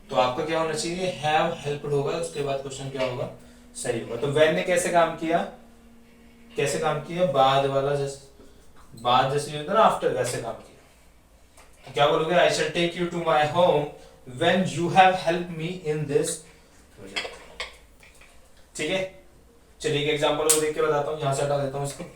तो आपका क्या होना चाहिए, हैव हेल्प्ड होगा, उसके बाद क्वेश्चन क्या होगा, सही होगा। तो व्हेन ने कैसे काम किया, कैसे काम किया, बाद वाला जैसे, बाद जैसे होता ना आफ्टर, वैसे काम किया। तो क्या बोलोगे, I shall take you to my home when you have help me in this project. ठीक है, चलिए एक एग्जांपल और देख के बताता हूँ, यहाँ से हटा देता हूँ इसको।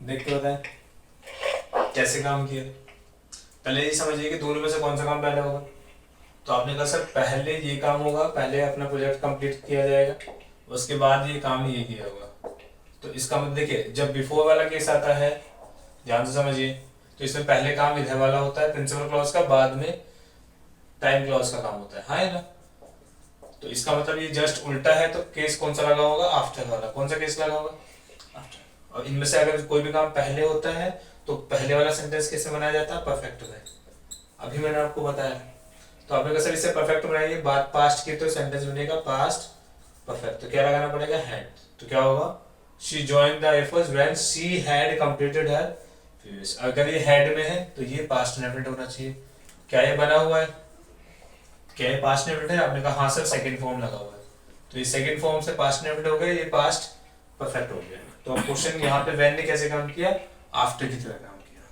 देख के बताएं कैसे काम किया। पहले ये समझिए कि दोनों में से कौन सा काम पहले होगा। तो आपने कहा सर पहले ये काम होगा, पहले अपना प्रोजेक्ट कंप्लीट किया जाएगा, उसके बाद ये काम ये किया होगा। तो इसका मतलब देखिए, जब बिफोर वाला केस आता है, ध्यान से समझिए, तो इसमें पहले काम इधर वाला होता है प्रिंसिपल क्लॉज का, बाद में टाइम क्लॉज का काम होता है ना। तो इसका मतलब ये जस्ट उल्टा है, तो केस कौन सा लगा होगा, आफ्टर वाला। कौन सा केस लगा होगा, आफ्टर। और इनमें से अगर कोई भी काम पहले होता है तो पहले वाला सेंटेंस कैसे बनाया जाता है, परफेक्ट में। अभी मैंने आपको बताया। तो आपने कहा सर इससे परफेक्ट बनाइए, बात पास्ट की, तो सेंटेंस बनेगा पास्ट परफेक्ट। तो क्या लगाना पड़ेगा, हैड। तो क्या होगा, she joined the efforts when she had completed her previous. अगर ये हैड में है तो ये पास्ट इंडेफिनिट होना चाहिए। क्या ये बना हुआ है, क्या ये पास्ट इंडेफिनिट है? आपने कहा हाँ सर सेकंड फॉर्म लगा हुआ है, तो ये सेकंड फॉर्म से पास्ट इंडेफिनिट हो गया, ये पास्ट परफेक्ट हो गया। तो अब क्वेश्चन यहाँ पे व्हेन ने कैसे काम किया, आफ्टर की तरह काम किया।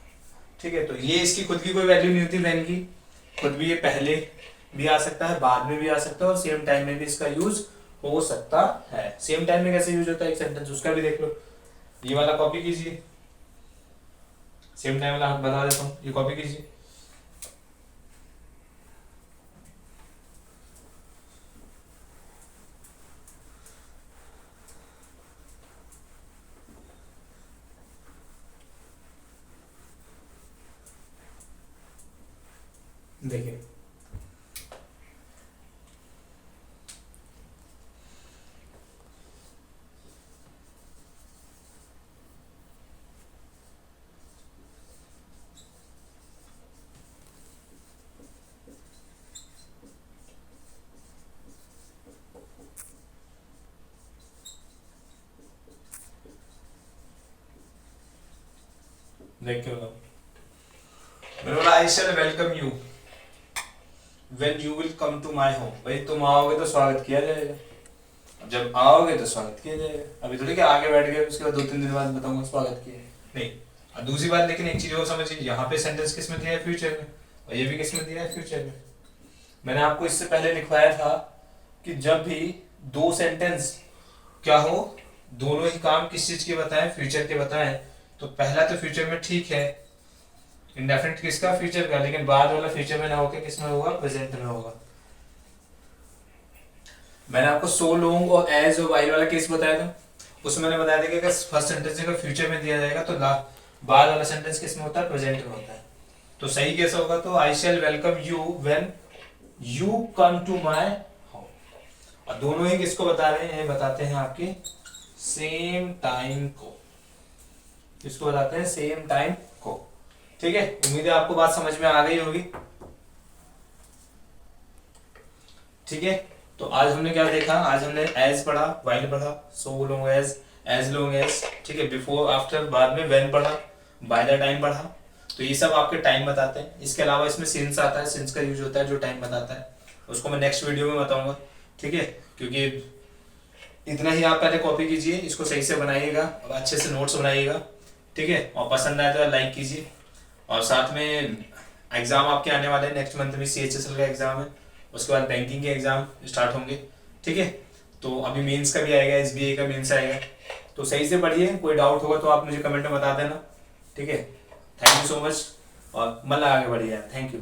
ठीक है, तो ये इसकी खुद की कोई वैल्यू नहीं होती व्हेन की, खुद भी ये पहले भी आ सकता है, बाद में भी आ सकता है, और सेम टाइम में भी इसका यूज हो सकता है। सेम टाइम में कैसे यूज होता है एक सेंटेंस, उसका भी देख लो। ये वाला कॉपी कीजिए, सेम टाइम वाला बता देता हूँ, ये कॉपी कीजिए। देखिए देख के बताओ, मैंने बोला I shall welcome you when you will come to my home. भाई तुम आओगे तो स्वागत किया जाएगा, जब आओगे तो स्वागत किया जाएगा। अभी थोड़ी कि आगे बैठ गए उसके बाद 2-3 दिन बाद बताऊंगा स्वागत किया नहीं। और दूसरी बात, लेकिन एक चीज और समझिए, यहाँ पे सेंटेंस किस में दिया है, फ्यूचर में, और ये भी किस में दिया है, फ्यूचर में। मैंने आपको इससे पहले लिखवाया था कि जब भी दो सेंटेंस क्या हो, दोनों ही काम किस चीज के बताएं, फ्यूचर के बताएं, तो पहला तो फ्यूचर में ठीक है, इंडेफिनिट किसका, फ्यूचर का, लेकिन बाद वाला फ्यूचर में ना होकर किस में होगा, प्रेजेंट में होगा। मैंने आपको सो लॉन्ग और एज और वाइल वाला केस बताया था, उसमें मैंने बताया था कि अगर फर्स्ट सेंटेंस अगर फ्यूचर में दिया जाएगा तो बाद वाला सेंटेंस किस में होता है, प्रेजेंट में होता है। तो सही कैसा होगा, तो I shall welcome you when you come to my home. और दोनों ही किसको बता रहे हैं, बताते हैं आपके सेम टाइम को। किसको बताते हैं, सेम टाइम को। ठीक है, उम्मीद है आपको बात समझ में आ गई होगी। ठीक है, तो आज हमने क्या देखा, आज हमने एज पढ़ा, वाइल पढ़ा, so long as long as, ठीक है, बिफोर आफ्टर, बाद में व्हेन पढ़ा, बाय द टाइम पढ़ा। तो ये सब आपके टाइम बताते हैं। इसके अलावा इसमें सिंस आता है, सिंस का यूज होता है जो टाइम बताता है, उसको मैं नेक्स्ट वीडियो में बताऊंगा। ठीक है, क्योंकि इतना ही आप पहले कॉपी कीजिए, इसको सही से बनाइएगा, अच्छे से नोट्स बनाइएगा। ठीक है, और पसंद आए तो लाइक कीजिए। और साथ में एग्जाम आपके आने वाले हैं, नेक्स्ट मंथ में CHSL का एग्जाम है, उसके बाद बैंकिंग के एग्जाम स्टार्ट होंगे। ठीक है, तो अभी मेंस का भी आएगा, SBI का मेंस आएगा, तो सही से पढ़िए। कोई डाउट होगा तो आप मुझे कमेंट में बता देना। ठीक है, थैंक यू सो मच, और मतलब आगे बढ़िए। Thank you.